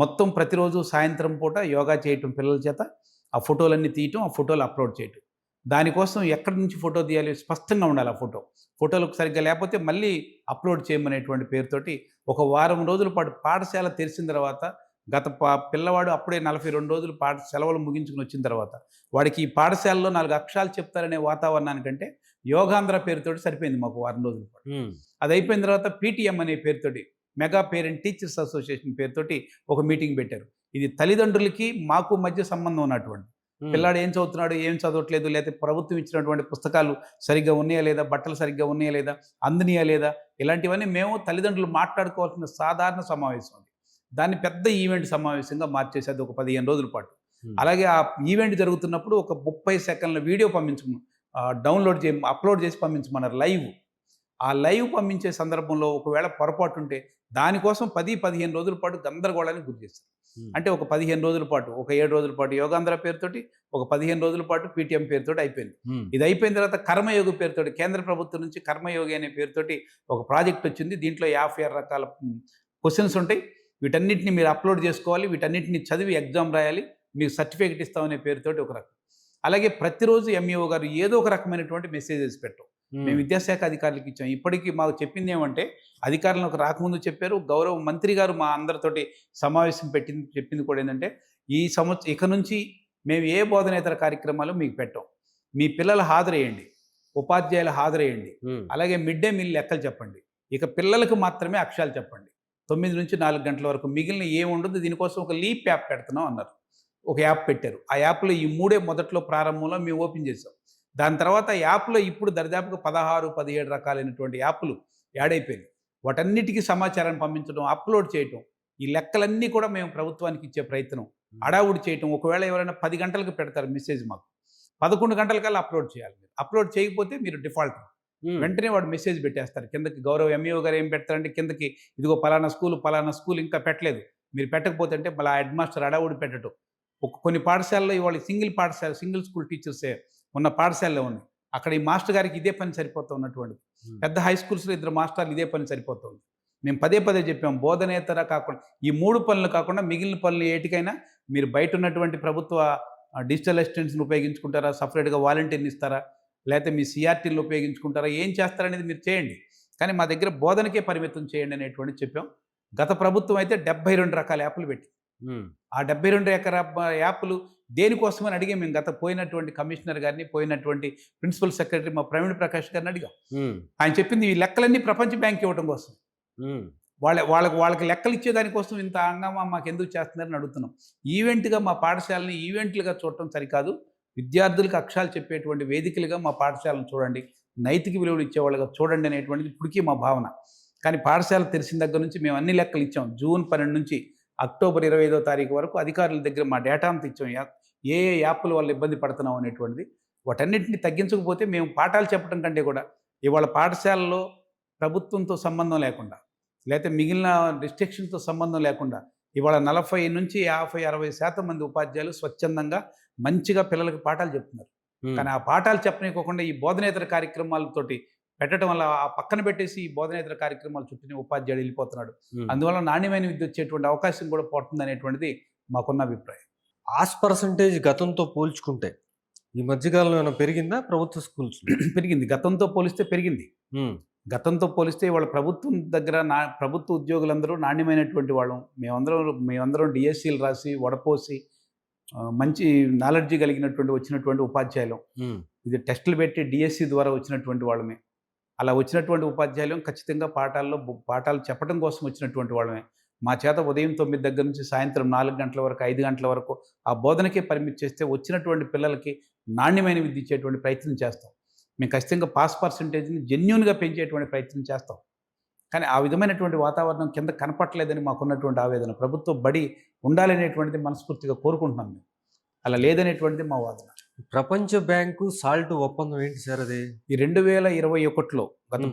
మొత్తం ప్రతిరోజు సాయంత్రం పూట యోగా చేయటం పిల్లల చేత, ఆ ఫోటోలన్నీ తీయటం, ఆ ఫోటోలు అప్లోడ్ చేయటం. దానికోసం ఎక్కడి నుంచి ఫోటో తీయాలి, స్పష్టంగా ఉండాలి ఆ ఫోటోలు సరిగ్గా లేకపోతే మళ్ళీ అప్లోడ్ చేయమనేటువంటి పేరుతోటి ఒక వారం రోజుల పాటు పాఠశాల తెరిచిన తర్వాత పిల్లవాడు అప్పుడే 42 రోజులు సెలవులు ముగించుకుని వచ్చిన తర్వాత వాడికి ఈ పాఠశాలలో 4 అక్షరాలు చెప్తారనే వాతావరణానికంటే యోగాంధ్ర పేరుతోటి సరిపోయింది మాకు వారం రోజుల పాటు. అది అయిపోయిన తర్వాత పీటీఎం అనే పేరుతోటి, మెగా పేరెంట్ టీచర్స్ అసోసియేషన్ పేరుతోటి ఒక మీటింగ్ పెట్టారు. ఇది తల్లిదండ్రులకి మాకు మధ్య సంబంధం ఉన్నటువంటి, పిల్లాడు ఏం చదువుతున్నాడు, ఏం చదవట్లేదు, లేకపోతే ప్రభుత్వం ఇచ్చినటువంటి పుస్తకాలు సరిగ్గా ఉన్నాయా లేదా, బట్టలు సరిగ్గా ఉన్నాయా లేదా, అందినయా లేదా, ఇలాంటివన్నీ మేము తల్లిదండ్రులు మాట్లాడుకోవాల్సిన సాధారణ సమావేశం. దాన్ని పెద్ద ఈవెంట్ సమావేశంగా మార్చేసేది ఒక 15 రోజుల పాటు. అలాగే ఆ ఈవెంట్ జరుగుతున్నప్పుడు ఒక 30 సెకండ్ల వీడియో అప్లోడ్ చేసి పంపించమన్నారు లైవ్. ఆ లైవ్ పంపించే సందర్భంలో ఒకవేళ పొరపాటు ఉంటే దానికోసం 10-15 రోజుల పాటు గందరగోళానికి గురి చేస్తారు. అంటే ఒక 15 రోజుల పాటు, ఒక 7 రోజుల పాటు యోగాంధ్ర పేరుతోటి, ఒక 15 రోజుల పాటు పీటీఎం పేరుతోటి అయిపోయింది. ఇది అయిపోయిన తర్వాత కర్మయోగి పేరుతోటి, కేంద్ర ప్రభుత్వం నుంచి కర్మయోగి అనే పేరుతోటి ఒక ప్రాజెక్ట్ వచ్చింది. దీంట్లో 56 రకాల క్వశ్చన్స్ ఉంటాయి. వీటన్నిటిని మీరు అప్లోడ్ చేసుకోవాలి, వీటన్నిటిని చదివి ఎగ్జామ్ రాయాలి, మీకు సర్టిఫికేట్ ఇస్తామనే పేరుతోటి ఒక రకం. అలాగే ప్రతిరోజు ఎంఈఓ గారు ఏదో ఒక రకమైనటువంటి మెసేజెస్ పెట్టాం. మేము విద్యాశాఖ అధికారులకు ఇచ్చాం. ఇప్పటికీ మాకు చెప్పింది ఏమంటే, అధికారులకు రాకముందు చెప్పారు, గౌరవ మంత్రి గారు మా అందరితోటి సమావేశం చెప్పింది కూడా ఏంటంటే, ఇక నుంచి మేము ఏ బోధనేతర కార్యక్రమాలు మీకు పెట్టాం. మీ పిల్లలు హాజరయ్యండి, ఉపాధ్యాయులు హాజరయ్యండి, అలాగే మిడ్ డే మీల్ లెక్కలు చెప్పండి. ఇక పిల్లలకు మాత్రమే అక్షరాలు చెప్పండి. 9 నుంచి 4 గంటల వరకు మిగిలిన ఏముండదు. దీనికోసం ఒక లీప్ యాప్ పెడుతున్నాం అన్నారు. ఒక యాప్ పెట్టారు. ఆ యాప్లో ఈ 3 మొదట్లో ప్రారంభంలో మేము ఓపెన్ చేసాం. దాని తర్వాత యాప్లో ఇప్పుడు దరిదాపుగా 16-17 రకాలైనటువంటి యాప్లు యాడ్ అయిపోయినాయి. వాటన్నిటికీ సమాచారాన్ని పంపించడం, అప్లోడ్ చేయటం, ఈ లెక్కలన్నీ కూడా మేము ప్రభుత్వానికి ఇచ్చే ప్రయత్నం, అడావుడి చేయటం. ఒకవేళ ఎవరైనా 10 గంటలకు పెడతారు మెసేజ్, మాకు 11 గంటలకల్లా అప్లోడ్ చేయాలి. మీరు అప్లోడ్ చేయకపోతే మీరు డిఫాల్ట్. వెంటనే వాడు మెసేజ్ పెట్టేస్తారు కిందకి. గౌరవ ఎంఈఓ గారు ఏం పెడతారంటే కిందకి, ఇదిగో పలానా స్కూల్ ఇంకా పెట్టలేదు, మీరు పెట్టకపోతే అంటే మళ్ళీ హెడ్ మాస్టర్ అడావుడి పెట్టడం. కొన్ని పాఠశాలలో ఇవాళ సింగిల్ స్కూల్ టీచర్సే ఉన్న పాఠశాలలో ఉన్నాయి. అక్కడ ఈ మాస్టర్ గారికి ఇదే పని సరిపోతూ ఉన్నటువంటిది. పెద్ద హై స్కూల్స్లో 2 మాస్టర్లు ఇదే పని సరిపోతుంది. మేము పదే చెప్పాం, బోధనేతర కాకుండా ఈ 3 పనులు కాకుండా మిగిలిన పనులు ఏటికైనా మీరు బయట ఉన్నటువంటి ప్రభుత్వ డిజిటల్ అసిస్టెంట్స్ని ఉపయోగించుకుంటారా, సపరేట్గా వాలంటీర్ని ఇస్తారా, లేకపోతే మీ సిఆర్టీలు ఉపయోగించుకుంటారా, ఏం చేస్తారనేది మీరు చేయండి, కానీ మా దగ్గర బోధనకే పరిమితం చేయండి అనేటువంటి చెప్పాం. గత ప్రభుత్వం అయితే 72 రకాల యాప్లు పెట్టి, ఆ 72 రకాల యాప్లు దేనికోసమని అడిగి మేము పోయినటువంటి కమిషనర్ గారిని, పోయినటువంటి ప్రిన్సిపల్ సెక్రటరీ మా ప్రవీణ్ ప్రకాష్ గారిని అడిగాం. ఆయన చెప్పింది ఈ లెక్కలన్నీ ప్రపంచ బ్యాంక్ ఇవ్వడం కోసం, వాళ్ళకి లెక్కలు ఇచ్చేదానికోసం ఇంత అంగమా మాకు ఎందుకు చేస్తున్నారని అడుగుతున్నాం. ఈవెంట్గా మా పాఠశాలని ఈవెంట్లుగా చూడటం సరికాదు, విద్యార్థులకు అక్షరాలు చెప్పేటువంటి వేదికలుగా మా పాఠశాలను చూడండి, నైతిక విలువలు ఇచ్చేవాళ్ళుగా చూడండి అనేటువంటిది ఇప్పటికీ మా భావన. కానీ పాఠశాల తెరిచిన దగ్గర నుంచి మేము అన్ని లెక్కలు ఇచ్చాం. జూన్ 12 నుంచి అక్టోబర్ 25వ తారీఖు వరకు అధికారుల దగ్గర మా డేటా అంతా ఇచ్చాం. ఏ యాప్ల వల్ల ఇబ్బంది పడుతున్నాం అనేటువంటిది. వాటన్నిటిని తగ్గించకపోతే మేము పాఠాలు చెప్పడం కంటే కూడా ఇవాళ పాఠశాలలో ప్రభుత్వంతో సంబంధం లేకుండా, లేకపోతే మిగిలిన రిస్ట్రిక్షన్తో సంబంధం లేకుండా ఇవాళ 40 నుంచి 50-60% మంది ఉపాధ్యాయులు స్వచ్ఛందంగా మంచిగా పిల్లలకి పాఠాలు చెప్తున్నారు. కానీ ఆ పాఠాలు చెప్పనివ్వకుండా ఈ బోధనేతర కార్యక్రమాలతోటి పెట్టడం వల్ల ఆ పక్కన పెట్టేసి ఈ బోధనేతర కార్యక్రమాలు చుట్టూ ఉపాధ్యాయుడు వెళ్ళిపోతున్నాడు. అందువల్ల నాణ్యమైన విద్య వచ్చేటువంటి అవకాశం కూడా పోతుంది అనేటువంటిది మాకున్న అభిప్రాయం. పాస్ పర్సంటేజ్ గతంతో పోల్చుకుంటే ఈ మధ్యకాలంలో ఏమైనా పెరిగిందా ప్రభుత్వ స్కూల్స్? పెరిగింది, గతంతో పోలిస్తే పెరిగింది. గతంతో పోలిస్తే వాళ్ళ ప్రభుత్వం దగ్గర ప్రభుత్వ ఉద్యోగులందరూ నాణ్యమైనటువంటి వాళ్ళం. మేమందరం డిఎస్సీలు రాసి వడపోసి మంచి నాలెడ్జీ వచ్చినటువంటి ఉపాధ్యాయులం. ఇది టెస్టులు పెట్టి డిఎస్సి ద్వారా వచ్చినటువంటి వాళ్ళమే. అలా వచ్చినటువంటి ఉపాధ్యాయులం ఖచ్చితంగా పాఠాలు చెప్పడం కోసం వచ్చినటువంటి వాళ్ళమే. మా చేత ఉదయం 9 దగ్గర నుంచి సాయంత్రం 4 గంటల వరకు, 5 గంటల వరకు ఆ బోధనకే పరిమితి చేస్తే వచ్చినటువంటి పిల్లలకి నాణ్యమైన విద్య ఇచ్చేటువంటి ప్రయత్నం చేస్తాం. మేము ఖచ్చితంగా పాస్ పర్సంటేజ్ని జెన్యూన్గా పెంచేటువంటి ప్రయత్నం చేస్తాం. కానీ ఆ విధమైనటువంటి వాతావరణం కింద కనపట్లేదని మాకున్నటువంటి ఆవేదన. ప్రభుత్వ బడి ఉండాలనేటువంటిది మనస్ఫూర్తిగా కోరుకుంటున్నాం మేము. అలా లేదనేటువంటిది మా వాదన. ప్రపంచ బ్యాంకు సాల్ట్ ఒప్పందం ఏంటి సార్ అది? ఈ 2021లో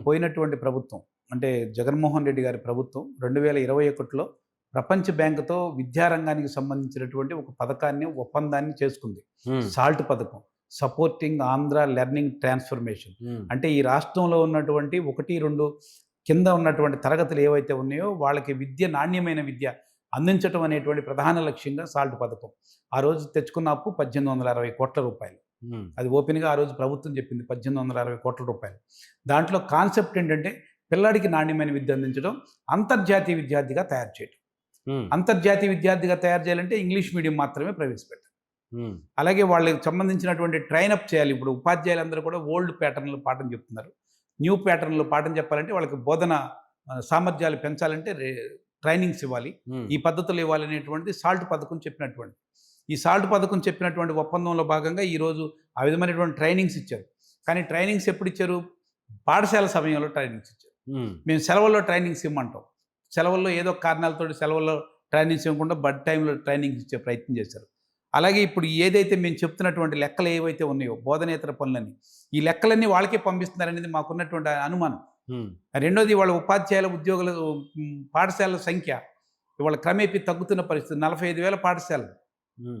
పోయినటువంటి ప్రభుత్వం, అంటే జగన్మోహన్ రెడ్డి గారి ప్రభుత్వం 2021లో ప్రపంచ బ్యాంకుతో విద్యారంగానికి సంబంధించినటువంటి ఒక ఒప్పందాన్ని చేసుకుంది. సాల్ట్ పథకం. Supporting Andhra learning transformation. అంటే ఈ రాష్ట్రంలో ఉన్నటువంటి 1, 2 కింద ఉన్నటువంటి తరగతులు ఏవైతే ఉన్నాయో వాళ్ళకి నాణ్యమైన విద్య అందించడం అనేటువంటి ప్రధాన లక్ష్యంగా సాల్ట్ పథకం. ఆ రోజు తెచ్చుకున్న అప్పు 1860 కోట్ల రూపాయలు. అది ఓపెన్గా ఆ రోజు ప్రభుత్వం చెప్పింది, 1860 కోట్ల రూపాయలు. దాంట్లో కాన్సెప్ట్ ఏంటంటే పిల్లాడికి నాణ్యమైన విద్య అందించడం, అంతర్జాతీయ విద్యార్థిగా తయారు చేయడం. అంతర్జాతీయ విద్యార్థిగా తయారు చేయాలంటే ఇంగ్లీష్ మీడియం మాత్రమే ప్రవేశపెట్టాలి. అలాగే వాళ్ళకి సంబంధించినటువంటి ట్రైన్ అప్ చేయాలి. ఇప్పుడు ఉపాధ్యాయులందరూ కూడా ఓల్డ్ ప్యాటర్న్లో పాఠం చెప్తున్నారు. న్యూ ప్యాటర్న్లో పాఠం చెప్పాలంటే వాళ్ళకి బోధన సామర్థ్యాలు పెంచాలంటే ట్రైనింగ్స్ ఇవ్వాలి, ఈ పద్ధతులు ఇవ్వాలి అనేటువంటిది సాల్ట్ పథకం చెప్పినటువంటి. ఈ సాల్ట్ పథకం చెప్పినటువంటి ఒప్పందంలో భాగంగా ఈరోజు ఆ విధమైనటువంటి ట్రైనింగ్స్ ఇచ్చారు. కానీ ట్రైనింగ్స్ ఎప్పుడు ఇచ్చారు? పాఠశాల సమయంలో ట్రైనింగ్స్ ఇచ్చారు. మేము సెలవుల్లో ట్రైనింగ్స్ ఇవ్వమంటాం. సెలవుల్లో ఏదో కారణాలతో సెలవుల్లో ట్రైనింగ్స్ ఇవ్వకుండా బడ్ టైంలో ట్రైనింగ్స్ ఇచ్చే ప్రయత్నం చేశారు. అలాగే ఇప్పుడు ఏదైతే మేము చెప్తున్నటువంటి లెక్కలు ఏవైతే ఉన్నాయో బోధనేతర పనులని, ఈ లెక్కలన్నీ వాళ్ళకే పంపిస్తున్నారనేది మాకున్నటువంటి అనుమానం. రెండోది, వాళ్ళ ఉపాధ్యాయుల ఉద్యోగుల పాఠశాలల సంఖ్య ఇవాళ క్రమేపీ తగ్గుతున్న పరిస్థితి. 45,000 పాఠశాలలు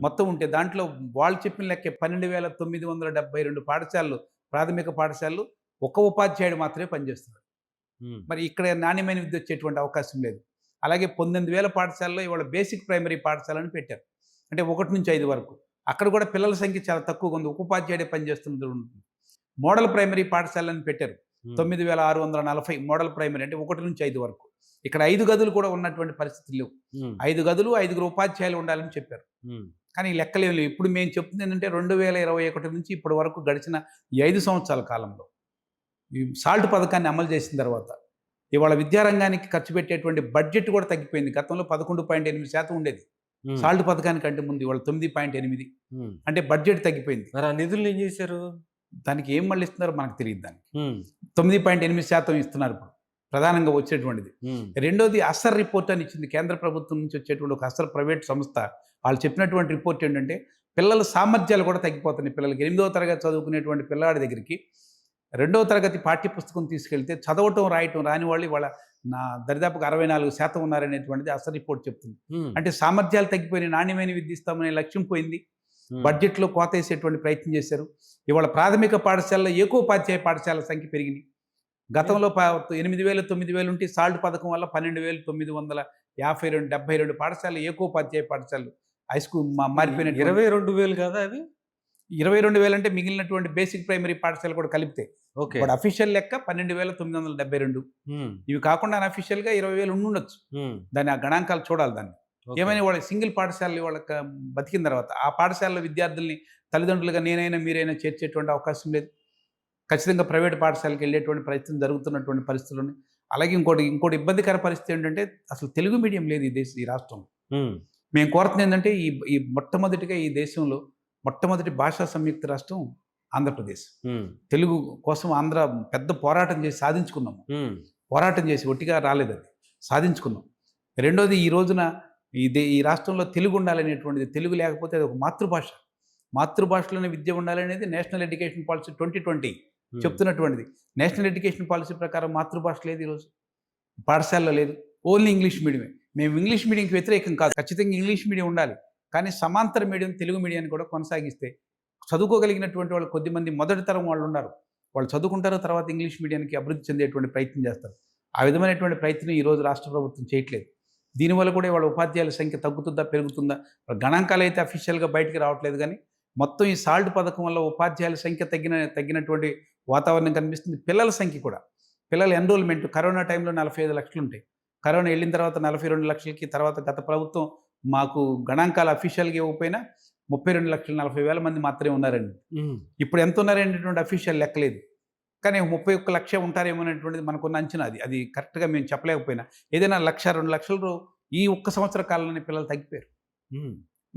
మొత్తం ఉంటే దాంట్లో వాళ్ళు చెప్పిన లెక్కే 12,972 పాఠశాలలు, ప్రాథమిక పాఠశాలలు, ఒక ఉపాధ్యాయుడు మాత్రమే పనిచేస్తున్నారు. మరి ఇక్కడ నాణ్యమైన విద్య వచ్చేటువంటి అవకాశం లేదు. అలాగే 19,000 పాఠశాలలో ఇవాళ బేసిక్ ప్రైమరీ పాఠశాలను పెట్టారు. అంటే 1 నుంచి 5 వరకు. అక్కడ కూడా పిల్లల సంఖ్య చాలా తక్కువగా ఉంది, ఒక ఉపాధ్యాయుడే పనిచేస్తున్నది ఉంటుంది. మోడల్ ప్రైమరీ పాఠశాలను పెట్టారు, 9,640 మోడల్ ప్రైమరీ, అంటే 1 నుంచి 5 వరకు. ఇక్కడ 5 గదులు కూడా ఉన్నటువంటి పరిస్థితులు లేవు. 5 గదులు, 5 ఉపాధ్యాయులు ఉండాలని చెప్పారు. కానీ ఈ లెక్కలేవు లేవు. ఇప్పుడు మేము చెప్తుంది ఏంటంటే 2021 నుంచి ఇప్పటి వరకు గడిచిన ఈ 5 సంవత్సరాల కాలంలో ఈ సాల్ట్ పథకాన్ని అమలు చేసిన తర్వాత ఇవాళ విద్యారంగానికి ఖర్చు పెట్టేటువంటి బడ్జెట్ కూడా తగ్గిపోయింది. గతంలో 11.8% ఉండేది సాల్ట్ పథకానికి అంటే ముందు, ఇవాళ 9.8. అంటే బడ్జెట్ తగ్గిపోయింది. మరి ఆ నిధులు ఏం చేశారు? దానికి ఏం మళ్ళీ ఇస్తున్నారో మనకు తెలియదు. దానికి 9.8% ఇస్తున్నారు ఇప్పుడు ప్రధానంగా వచ్చేటువంటిది. రెండోది, అసర్ రిపోర్ట్ అని ఇచ్చింది కేంద్ర ప్రభుత్వం నుంచి వచ్చేటువంటి ఒక అసర్ ప్రైవేట్ సంస్థ. వాళ్ళు చెప్పినటువంటి రిపోర్ట్ ఏంటంటే పిల్లల సామర్థ్యాలు కూడా తగ్గిపోతున్నాయి. పిల్లలకి 8వ తరగతి చదువుకునేటువంటి పిల్లవాడి దగ్గరికి 2వ తరగతి పాఠ్యపుస్తకం తీసుకెళ్తే చదవటం రాయటం రాని వాళ్ళు ఇవాళ దరిదాపుగా 64% ఉన్నారనేటువంటిది అసలు రిపోర్ట్ చెప్తుంది. అంటే సామర్థ్యాలు తగ్గిపోయిన నాణ్యమైన విద్య ఇస్తామనే లక్ష్యం పోయింది. బడ్జెట్లో కోత వేసేటువంటి ప్రయత్నం చేశారు. ఇవాళ ప్రాథమిక పాఠశాలలో ఏకోపాధ్యాయ పాఠశాల సంఖ్య పెరిగింది. గతంలో 8,000, 9,000 ఉంటే సాల్ట్ పథకం వల్ల 12,952, 72 పాఠశాలలు ఏకోపాధ్యాయ పాఠశాలలు హై స్కూల్ మారిపోయిన. 22,000 కాదా అది? 22,000 అంటే మిగిలినటువంటి బేసిక్ ప్రైమరీ పాఠశాల కూడా కలిపితే. బట్ అఫీషియల్ లెక్క 12,972. ఇవి కాకుండా అన్అఫీషియల్గా 20,000 ఉండొచ్చు. దాన్ని ఆ గణాంకాలు చూడాలి. దాన్ని ఏమైనా వాళ్ళకి సింగిల్ పాఠశాలలు వాళ్ళకి బతికిన తర్వాత ఆ పాఠశాలలో విద్యార్థుల్ని తల్లిదండ్రులుగా నేనైనా మీరైనా చేర్చేటువంటి అవకాశం లేదు. ఖచ్చితంగా ప్రైవేట్ పాఠశాలకు వెళ్ళేటువంటి ప్రయత్నం జరుగుతున్నటువంటి పరిస్థితులు. అలాగే ఇంకోటి ఇబ్బందికర పరిస్థితి ఏంటంటే అసలు తెలుగు మీడియం లేదు ఈ రాష్ట్రంలో. మేము కోరుతుంది ఏంటంటే ఈ మొట్టమొదటిగా ఈ దేశంలో మొట్టమొదటి భాషా సంయుక్త రాష్ట్రం ఆంధ్రప్రదేశ్. తెలుగు కోసం ఆంధ్ర పెద్ద పోరాటం చేసి సాధించుకున్నాము. పోరాటం చేసి ఒట్టిగా రాలేదు, అది సాధించుకున్నాం. రెండోది, ఈ రోజున ఈ రాష్ట్రంలో తెలుగు ఉండాలనేటువంటిది, తెలుగు లేకపోతే అది ఒక మాతృభాష, మాతృభాషలోనే విద్య ఉండాలనేది నేషనల్ ఎడ్యుకేషన్ పాలసీ 2020 చెప్తున్నటువంటిది. నేషనల్ ఎడ్యుకేషన్ పాలసీ ప్రకారం మాతృభాష లేదు ఈరోజు, పాఠశాలలో లేదు, ఓన్లీ ఇంగ్లీష్ మీడియమే. మేము ఇంగ్లీష్ మీడియంకి వ్యతిరేకం కాదు, ఖచ్చితంగా ఇంగ్లీష్ మీడియం ఉండాలి. కానీ సమాంతర మీడియం తెలుగు మీడియాన్ని కూడా కొనసాగిస్తే చదువుకోగలిగినటువంటి వాళ్ళు కొద్దిమంది మొదటి తరం వాళ్ళు ఉన్నారు, వాళ్ళు చదువుకుంటారు, తర్వాత ఇంగ్లీష్ మీడియానికి అభివృద్ధి చెందేటువంటి ప్రయత్నం చేస్తారు. ఆ విధమైనటువంటి ప్రయత్నం ఈరోజు రాష్ట్ర ప్రభుత్వం చేయట్లేదు. దీనివల్ల కూడా వాళ్ళ ఉపాధ్యాయుల సంఖ్య తగ్గుతుందా పెరుగుతుందా గణాంకాలు అయితే అఫీషియల్గా బయటికి రావట్లేదు. కానీ మొత్తం ఈ సాల్ట్ పథకం వల్ల ఉపాధ్యాయుల సంఖ్య తగ్గినటువంటి వాతావరణం కనిపిస్తుంది. పిల్లల సంఖ్య కూడా, పిల్లల ఎన్రోల్మెంట్ కరోనా టైంలో 45 లక్షలు ఉంటాయి. కరోనా వెళ్ళిన తర్వాత 42 లక్షలకి, తర్వాత గత ప్రభుత్వం మాకు గణాంకాలు అఫీషియల్గా ఇవ్వకపోయినా 32,40,000 మంది మాత్రమే ఉన్నారండి. ఇప్పుడు ఎంత ఉన్నారనేటువంటి అఫీషియల్ లెక్కలేదు. కానీ 31 లక్ష ఉంటారేమో అనేటువంటిది మనకున్న అంచనా. అది కరెక్ట్గా మేము చెప్పలేకపోయినా ఏదైనా 1,00,000-2 లక్షలు ఈ ఒక్క సంవత్సర కాలంలోనే పిల్లలు తగ్గిపోయారు.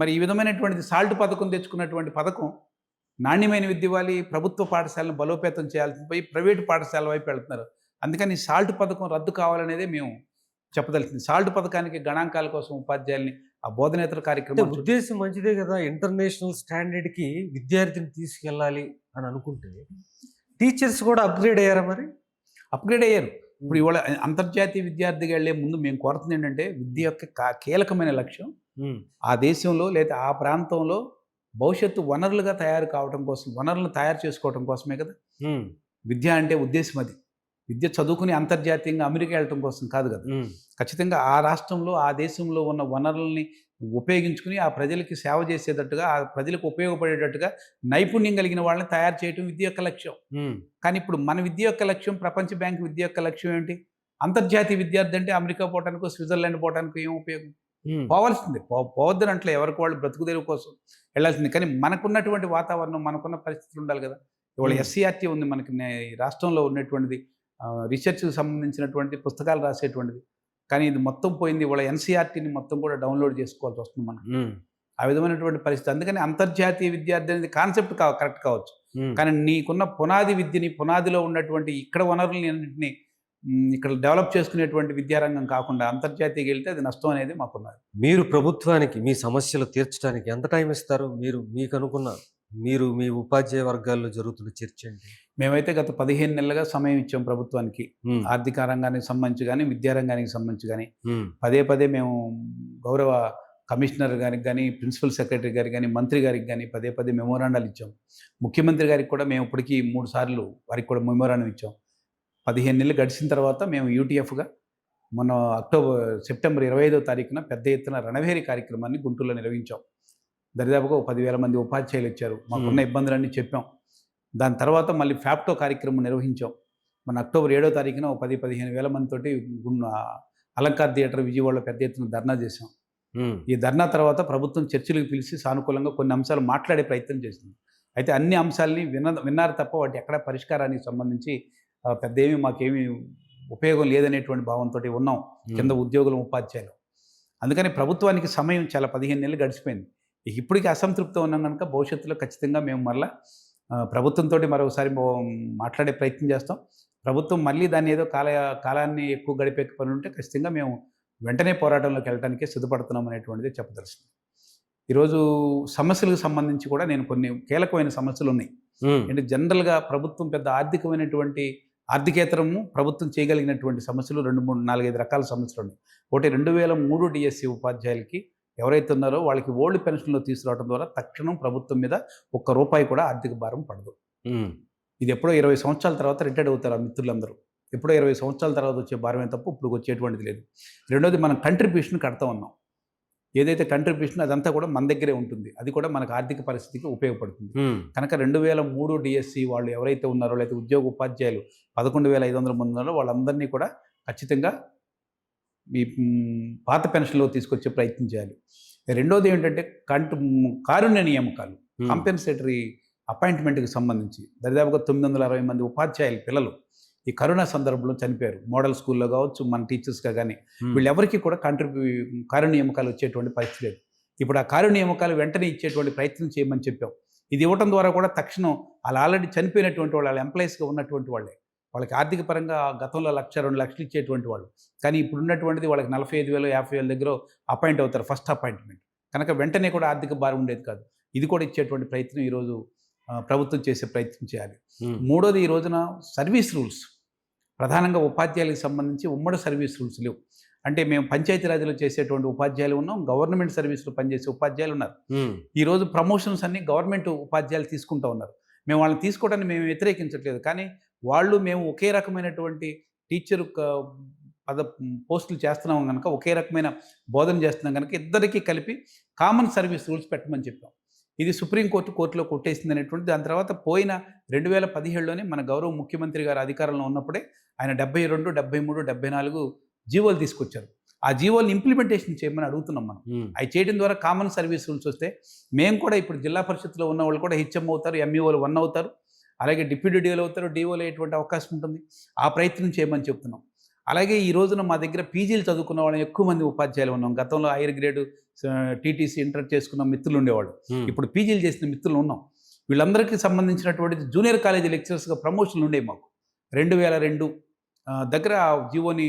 మరి ఈ విధమైనటువంటిది సాల్ట్ పథకం తెచ్చుకున్నటువంటి పథకం నాణ్యమైన విద్య ఇవ్వాలి, ప్రభుత్వ పాఠశాలను బలోపేతం చేయాల్సి పోయి ప్రైవేటు పాఠశాల వైపు వెళ్తున్నారు. అందుకని సాల్ట్ పథకం రద్దు కావాలనేదే మేము చెప్పదలిచింది. సాల్ట్ పథకానికి గణాంకాల కోసం ఉపాధ్యాయుల్ని ఆ బోధనేతర కార్యక్రమం ఉద్దేశం మంచిదే కదా. ఇంటర్నేషనల్ స్టాండర్డ్కి విద్యార్థిని తీసుకెళ్ళాలి అని అనుకుంటే టీచర్స్ కూడా అప్గ్రేడ్ అయ్యారా? మరి అప్గ్రేడ్ అయ్యారు. ఇప్పుడు ఇవాళ అంతర్జాతీయ విద్యార్థిగా వెళ్లే ముందు మేము కోరుతుంది ఏంటంటే విద్య యొక్క కీలకమైన లక్ష్యం ఆ దేశంలో లేదా ఆ ప్రాంతంలో భవిష్యత్తు వనరులుగా తయారు కావడం కోసం, వనరులను తయారు చేసుకోవడం కోసమే కదా ఉమ్, విద్య అంటే ఉద్దేశం. అది విద్య చదువుకుని అంతర్జాతీయంగా అమెరికా వెళ్ళటం కోసం కాదు కదా. ఉమ్, ఖచ్చితంగా ఆ రాష్ట్రంలో, ఆ దేశంలో ఉన్న వనరుల్ని ఉపయోగించుకుని ఆ ప్రజలకి సేవ చేసేటట్టుగా, ఆ ప్రజలకు ఉపయోగపడేటట్టుగా నైపుణ్యం కలిగిన వాళ్ళని తయారు చేయటం విద్య యొక్క లక్ష్యం. ఉమ్, కానీ ఇప్పుడు మన విద్య యొక్క లక్ష్యం, ప్రపంచ బ్యాంక్ విద్య యొక్క లక్ష్యం ఏంటి? అంతర్జాతీయ విద్యార్థి అంటే అమెరికా పోవటానికో, స్విట్జర్లాండ్ పోవటానికో ఏం ఉపయోగం? ఉమ్, పోవాల్సిందే. పోవద్దని అంటలే, ఎవరికి వాళ్ళు బ్రతుకుదెరువు కోసం వెళ్ళాల్సిందే. కానీ మనకున్నటువంటి వాతావరణం, మనకున్న పరిస్థితులు ఉండాలి కదా. ఇవాళ ఉమ్, ఎస్సీఆర్టీ ఉంది మనకి, ఈ రాష్ట్రంలో ఉన్నటువంటిది రీసెర్చ్కి సంబంధించినటువంటి పుస్తకాలు రాసేటువంటిది. కానీ ఇది మొత్తం పోయింది. ఇవాళ ఎన్సీఆర్టీని మొత్తం కూడా డౌన్లోడ్ చేసుకోవాల్సి వస్తుంది మనం. ఉమ్, ఆ విధమైనటువంటి పరిస్థితి. అందుకని అంతర్జాతీయ విద్యార్థి అనేది కాన్సెప్ట్ కరెక్ట్ కావచ్చు. ఉమ్. కానీ నీకున్న పునాది విద్యని, పునాదిలో ఉన్నటువంటి ఇక్కడ వనరుల్ని అన్నింటినీ ఇక్కడ డెవలప్ చేసుకునేటువంటి విద్యారంగం కాకుండా అంతర్జాతీయకి వెళ్తే అది నష్టం అనేది మాకున్నది. మీరు ప్రభుత్వానికి మీ సమస్యలు తీర్చడానికి ఎంత టైం ఇస్తారు? మీకు అనుకున్న మీ ఉపాధ్యాయ వర్గాల్లో జరుగుతున్న చర్చ ఏంటి? మేమైతే గత 15 నెలలుగా సమయం ఇచ్చాం ప్రభుత్వానికి. ఉమ్, ఆర్థిక రంగానికి సంబంధించి కానీ, విద్యారంగానికి సంబంధించి కానీ ఉమ్, పదే పదే మేము గౌరవ కమిషనర్ గారికి కానీ, ప్రిన్సిపల్ సెక్రటరీ గారికి కానీ, మంత్రి గారికి కానీ పదే పదే మెమోరాండాలు ఇచ్చాం. ముఖ్యమంత్రి గారికి కూడా మేము ఇప్పటికీ 3 సార్లు వారికి కూడా మెమోరాండం ఇచ్చాం. 15 నెలలు గడిచిన తర్వాత మేము యూటీఎఫ్గా మొన్న సెప్టెంబర్ 25వ తారీఖున పెద్ద ఎత్తున రణవేరి కార్యక్రమాన్ని గుంటూరులో నిర్వహించాం. దరిదాపుగా 10,000 మంది ఉపాధ్యాయులు వచ్చారు. మాకున్న ఇబ్బందులన్నీ చెప్పాం. దాని తర్వాత మళ్ళీ ఫ్యాప్టో కార్యక్రమం నిర్వహించాం. మన అక్టోబర్ 7వ తారీఖున 10-15 వేల మందితోటి అలంకార్ థియేటర్ విజయవాడలో పెద్ద ఎత్తున ధర్నా చేశాం. ఉమ్, ఈ ధర్నా తర్వాత ప్రభుత్వం చర్చలకు పిలిచి సానుకూలంగా కొన్ని అంశాలు మాట్లాడే ప్రయత్నం చేసింది. అయితే అన్ని అంశాలని విన్నారు తప్ప వాటి ఎక్కడ పరిష్కారానికి సంబంధించి పెద్ద ఏమీ మాకేమీ ఉపయోగం లేదనేటువంటి భావంతో ఉన్నాం కింద ఉద్యోగులు, ఉపాధ్యాయులు. అందుకని ప్రభుత్వానికి సమయం చాలా 15 నెలలు గడిచిపోయింది. ఇప్పటికీ అసంతృప్తి ఉన్నాం కనుక భవిష్యత్తులో ఖచ్చితంగా మేము మళ్ళీ ప్రభుత్వంతో మరోసారి మాట్లాడే ప్రయత్నం చేస్తాం. ప్రభుత్వం మళ్ళీ దాన్ని ఏదో కాలాన్ని ఎక్కువ గడిపే పని ఉంటే ఖచ్చితంగా మేము వెంటనే పోరాటంలోకి వెళ్ళడానికి సిద్ధపడుతున్నాం అనేటువంటిది చెప్పదలుచుకుంది. ఈరోజు సమస్యలకు సంబంధించి కూడా నేను కొన్ని కీలకమైన సమస్యలు ఉన్నాయి. ఉమ్, అంటే జనరల్గా ప్రభుత్వం పెద్ద ఆర్థికేతరము ప్రభుత్వం చేయగలిగినటువంటి సమస్యలు 2, 3, 4, 5 రకాల సమస్యలు ఉన్నాయి. ఒకటి 2003 డిఎస్సి ఉపాధ్యాయులకి ఎవరైతే ఉన్నారో వాళ్ళకి ఓల్డ్ పెన్షన్లో తీసుకురావడం ద్వారా తక్షణం ప్రభుత్వం మీద ₹1 కూడా ఆర్థిక భారం పడదు. ఉమ్, ఇది ఎప్పుడో 20 సంవత్సరాల తర్వాత రిటైర్డ్ అవుతారు ఆ మిత్రులందరూ. ఎప్పుడో 20 సంవత్సరాల తర్వాత వచ్చే భారమే తప్ప ఇప్పుడు వచ్చేటువంటిది లేదు. రెండోది, మనం కంట్రిబ్యూషన్ కడతా ఉన్నాం. ఏదైతే కంట్రిబ్యూషన్ అదంతా కూడా మన దగ్గరే ఉంటుంది. అది కూడా మనకు ఆర్థిక పరిస్థితికి ఉపయోగపడుతుంది. ఉమ్, కనుక 2003 డిఎస్సి వాళ్ళు ఎవరైతే ఉన్నారో, లేకపోతే ఉద్యోగ ఉపాధ్యాయులు 11,500 మంది ఉన్నారో వాళ్ళందరినీ కూడా ఖచ్చితంగా ఈ పాత పెన్షన్లో తీసుకొచ్చే ప్రయత్నం చేయాలి. రెండోది ఏంటంటే కారుణ్య నియామకాలు, కాంపెన్సేటరీ అపాయింట్మెంట్కి సంబంధించి దరిదాపుగా 960 మంది ఉపాధ్యాయులు పిల్లలు ఈ కరోనా సందర్భంలో చనిపోయారు. మోడల్ స్కూల్లో కావచ్చు, మన టీచర్స్గా కానీ వీళ్ళెవరికి కూడా కారుణ్య నియామకాలు వచ్చేటువంటి పరిస్థితి లేదు. ఇప్పుడు ఆ కారుణ్య నియామకాలు వెంటనే ఇచ్చేటువంటి ప్రయత్నం చేయమని చెప్పాం. ఇది ఇవ్వడం ద్వారా కూడా తక్షణం వాళ్ళు ఆల్రెడీ చనిపోయినటువంటి వాళ్ళ ఎంప్లాయీస్గా ఉన్నటువంటి వాళ్ళే, వాళ్ళకి ఆర్థిక పరంగా గతంలో 1,00,000-2 లక్షలు ఇచ్చేటువంటి వాళ్ళు, కానీ ఇప్పుడు ఉన్నటువంటిది వాళ్ళకి 45,000 50,000 దగ్గర అపాయింట్ అవుతారు, ఫస్ట్ అపాయింట్మెంట్. కనుక వెంటనే కూడా ఆర్థిక భారం ఉండేది కాదు. ఇది కూడా ఇచ్చేటువంటి ప్రయత్నం ఈరోజు ప్రభుత్వం చేసే ప్రయత్నం చేయాలి. మూడోది, ఈ రోజున సర్వీస్ రూల్స్, ప్రధానంగా ఉపాధ్యాయులకు సంబంధించి ఉమ్మడి సర్వీస్ రూల్స్ లేవు. అంటే మేము పంచాయతీరాజ్లో చేసేటువంటి ఉపాధ్యాయులు ఉన్నాం, గవర్నమెంట్ సర్వీస్లో పనిచేసే ఉపాధ్యాయులు ఉన్నారు. ఈరోజు ప్రమోషన్స్ అన్ని గవర్నమెంట్ ఉపాధ్యాయులు తీసుకుంటూ ఉన్నారు. మేము వాళ్ళని తీసుకోవడానికి మేము వ్యతిరేకించట్లేదు, కానీ మేము ఒకే రకమైనటువంటి టీచర్ పోస్టులు చేస్తున్నాం కనుక, ఒకే రకమైన బోధన చేస్తున్నాం కనుక ఇద్దరికీ కలిపి కామన్ సర్వీస్ రూల్స్ పెట్టమని చెప్పాం. ఇది సుప్రీంకోర్టులో కొట్టేసింది అనేటువంటి. దాని తర్వాత పోయిన 2017లోనే మన గౌరవ ముఖ్యమంత్రి గారు అధికారంలో ఉన్నప్పుడే ఆయన 72, 73, 74 జీవోలు తీసుకొచ్చారు. ఆ జీవోలను ఇంప్లిమెంటేషన్ చేయమని అడుగుతున్నాం మనం. అవి చేయడం ద్వారా కామన్ సర్వీస్ రూల్స్ వస్తే మేము కూడా ఇప్పుడు జిల్లా పరిషత్లో ఉన్న వాళ్ళు కూడా హెచ్ఎం అవుతారు, ఎంఈఓలు 1 అవుతారు, అలాగే డిప్యూటీ డిఓలు అవుతారు, డిఓలు అయ్యేటువంటి అవకాశం ఉంటుంది. ఆ ప్రయత్నం చేయమని చెప్తున్నాం. అలాగే ఈ రోజున మా దగ్గర పీజీలు చదువుకున్న వాళ్ళని ఎక్కువ మంది ఉపాధ్యాయులు ఉన్నాం. గతంలో హైయర్ గ్రేడ్ టీటీసీ ఇంటర్ చేసుకున్న మిత్రులు ఉండేవాళ్ళు, ఇప్పుడు పీజీలు చేసిన మిత్రులు ఉన్నాం. వీళ్ళందరికీ సంబంధించినటువంటి జూనియర్ కాలేజీ లెక్చరర్స్గా ప్రమోషన్లు ఉండేవి మాకు. 2002 దగ్గర జీవోని,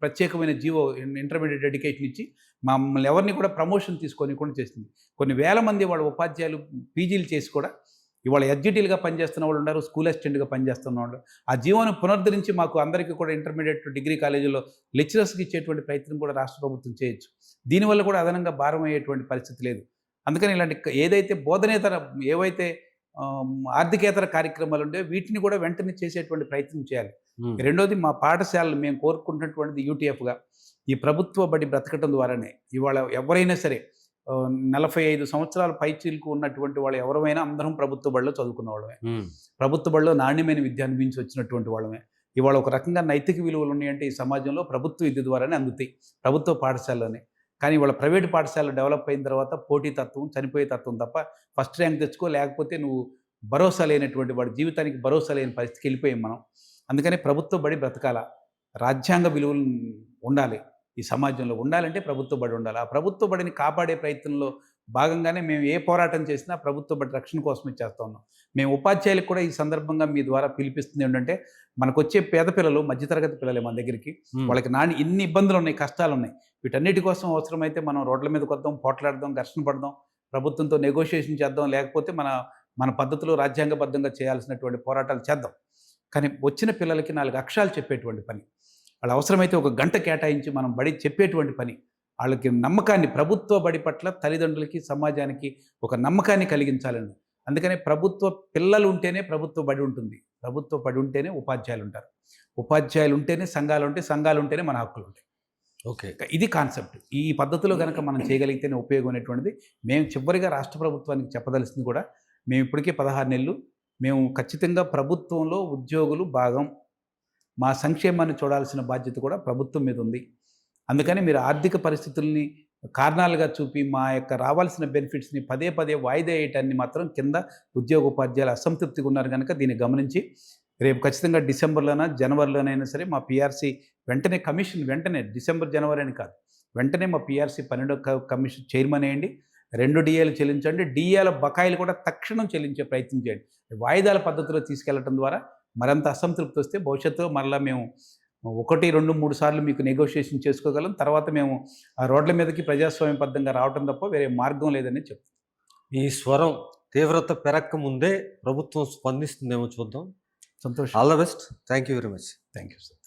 ప్రత్యేకమైన జీవో ఇంటర్మీడియట్ ఎడ్యుకేషన్ ఇచ్చి మమ్మల్ని ఎవరిని కూడా ప్రమోషన్ తీసుకొని కూడా చేసింది. కొన్ని వేల మంది వాళ్ళ ఉపాధ్యాయులు పీజీలు చేసి కూడా ఇవాళ ఎడ్జిటీలుగా పనిచేస్తున్న వాళ్ళు ఉన్నారు, స్కూల్ అసిస్టెంట్గా పనిచేస్తున్న వాళ్ళు. ఆ జీవోను పునరుద్ధరించి మాకు అందరికీ కూడా ఇంటర్మీడియట్ డిగ్రీ కాలేజీలో లెక్చరర్స్కి ఇచ్చేటువంటి ప్రయత్నం కూడా రాష్ట్ర ప్రభుత్వం చేయొచ్చు. దీనివల్ల కూడా అదనంగా భారం అయ్యేటువంటి పరిస్థితి లేదు. అందుకని ఇలాంటి ఏదైతే బోధనేతర ఏవైతే ఆర్థికేతర కార్యక్రమాలు ఉండే వీటిని కూడా వెంటనే చేసేటువంటి ప్రయత్నం చేయాలి. రెండోది మా పాఠశాలలు మేము కోరుకుంటున్నటువంటిది యూటీఎఫ్గా ఈ ప్రభుత్వ బడి బ్రతకటం ద్వారానే ఇవాళ ఎవరైనా సరే 45 సంవత్సరాల పైచీలకు ఉన్నటువంటి వాళ్ళు ఎవరైనా అందరం ప్రభుత్వ బడిలో చదువుకున్న వాళ్ళమే. ప్రభుత్వ బడిలో నాణ్యమైన విద్య అనిపించి వచ్చినటువంటి వాళ్ళమే. ఇవాళ ఒక రకంగా నైతిక విలువలు ఉన్నాయంటే ఈ సమాజంలో ప్రభుత్వ విద్య ద్వారానే అందుతాయి, ప్రభుత్వ పాఠశాలలోనే. కానీ ఇవాళ ప్రైవేట్ పాఠశాలలు డెవలప్ అయిన తర్వాత పోటీతత్వం, చనిపోయే తత్వం తప్ప ఫస్ట్ ర్యాంక్ తెచ్చుకో, లేకపోతే నువ్వు భరోసా లేనటువంటి వాడి జీవితానికి భరోసా లేని పరిస్థితికి వెళ్ళిపోయాం మనం. అందుకని ప్రభుత్వ బడి బ్రతకాల, రాజ్యాంగ విలువలు ఉండాలి, ఈ సమాజంలో ఉండాలంటే ప్రభుత్వ బడి ఉండాలి. ఆ ప్రభుత్వ బడిని కాపాడే ప్రయత్నంలో భాగంగానే మేము ఏ పోరాటం చేసినా ప్రభుత్వ బడి రక్షణ కోసమే చేస్తూ ఉన్నాం. మేము ఉపాధ్యాయులకు కూడా ఈ సందర్భంగా మీ ద్వారా పిలిపిస్తుంది ఏంటంటే, మనకొచ్చే పేద పిల్లలు మధ్యతరగతి పిల్లలే మన దగ్గరికి. వాళ్ళకి ఇన్ని ఇబ్బందులు ఉన్నాయి, కష్టాలు ఉన్నాయి. వీటన్నిటి కోసం అవసరమైతే మనం రోడ్ల మీదకి వద్దాం, పోట్లాడదాం, ఘర్షణ పడదాం, ప్రభుత్వంతో నెగోషియేషన్ చేద్దాం, లేకపోతే మన పద్ధతిలో రాజ్యాంగబద్ధంగా చేయాల్సినటువంటి పోరాటాలు చేద్దాం. కానీ వచ్చిన పిల్లలకి 4 అక్షరాలు చెప్పేటువంటి పని, వాళ్ళ అవసరమైతే ఒక గంట కేటాయించి మనం బడి చెప్పేటువంటి పని, వాళ్ళకి నమ్మకాన్ని, ప్రభుత్వ బడి పట్ల తల్లిదండ్రులకి, సమాజానికి ఒక నమ్మకాన్ని కలిగించాలని. అందుకనే ప్రభుత్వ పిల్లలు ఉంటేనే ప్రభుత్వ బడి ఉంటుంది, ప్రభుత్వ బడి ఉంటేనే ఉపాధ్యాయులు ఉంటారు, ఉపాధ్యాయులు ఉంటేనే సంఘాలు ఉంటాయి, సంఘాలు ఉంటేనే మన హక్కులు ఉంటాయి. ఓకే, ఇది కాన్సెప్ట్. ఈ పద్ధతిలో కనుక మనం చేయగలిగితేనే ఉపయోగం అనేటువంటిది మేము చివరిగా రాష్ట్ర ప్రభుత్వానికి చెప్పదలసింది కూడా. మేము ఇప్పటికే 16 నెలలు మేము ఖచ్చితంగా ప్రభుత్వంలో ఉద్యోగులు భాగం, మా సంక్షేమాన్ని చూడాల్సిన బాధ్యత కూడా ప్రభుత్వం మీద ఉంది. అందుకని మీరు ఆర్థిక పరిస్థితుల్ని కారణాలుగా చూపి మా యొక్క రావాల్సిన బెనిఫిట్స్ని పదే పదే వాయిదా వేయటాన్ని మాత్రం కింద ఉద్యోగ ఉపాధ్యాయులు అసంతృప్తిగా ఉన్నారు కనుక దీన్ని గమనించి రేపు ఖచ్చితంగా డిసెంబర్లోనా జనవరిలోనైనా సరే మా పిఆర్సీ వెంటనే కమిషన్, వెంటనే డిసెంబర్ జనవరి అని కాదు, వెంటనే మా పిఆర్సీ 12వ కమిషన్ చైర్మన్ వేయండి, 2 డిఏలు చెల్లించండి, డిఏల బకాయిలు కూడా తక్షణం చెల్లించే ప్రయత్నం చేయండి. వాయిదాల పద్ధతిలో తీసుకెళ్లడం ద్వారా మరింత అసంతృప్తి వస్తే భవిష్యత్తులో మరలా మేము 1, 2, 3 సార్లు మీకు నెగోషియేషన్ చేసుకోగలం. తర్వాత మేము ఆ రోడ్ల మీదకి ప్రజాస్వామ్యబద్ధంగా రావటం తప్ప వేరే మార్గం లేదని చెప్తాం. ఈ స్వరం తీవ్రత పెరక్క ముందే ప్రభుత్వం స్పందిస్తుందేమో చూద్దాం. సంతోషం. All the best. Thank you very much. Thank you sir.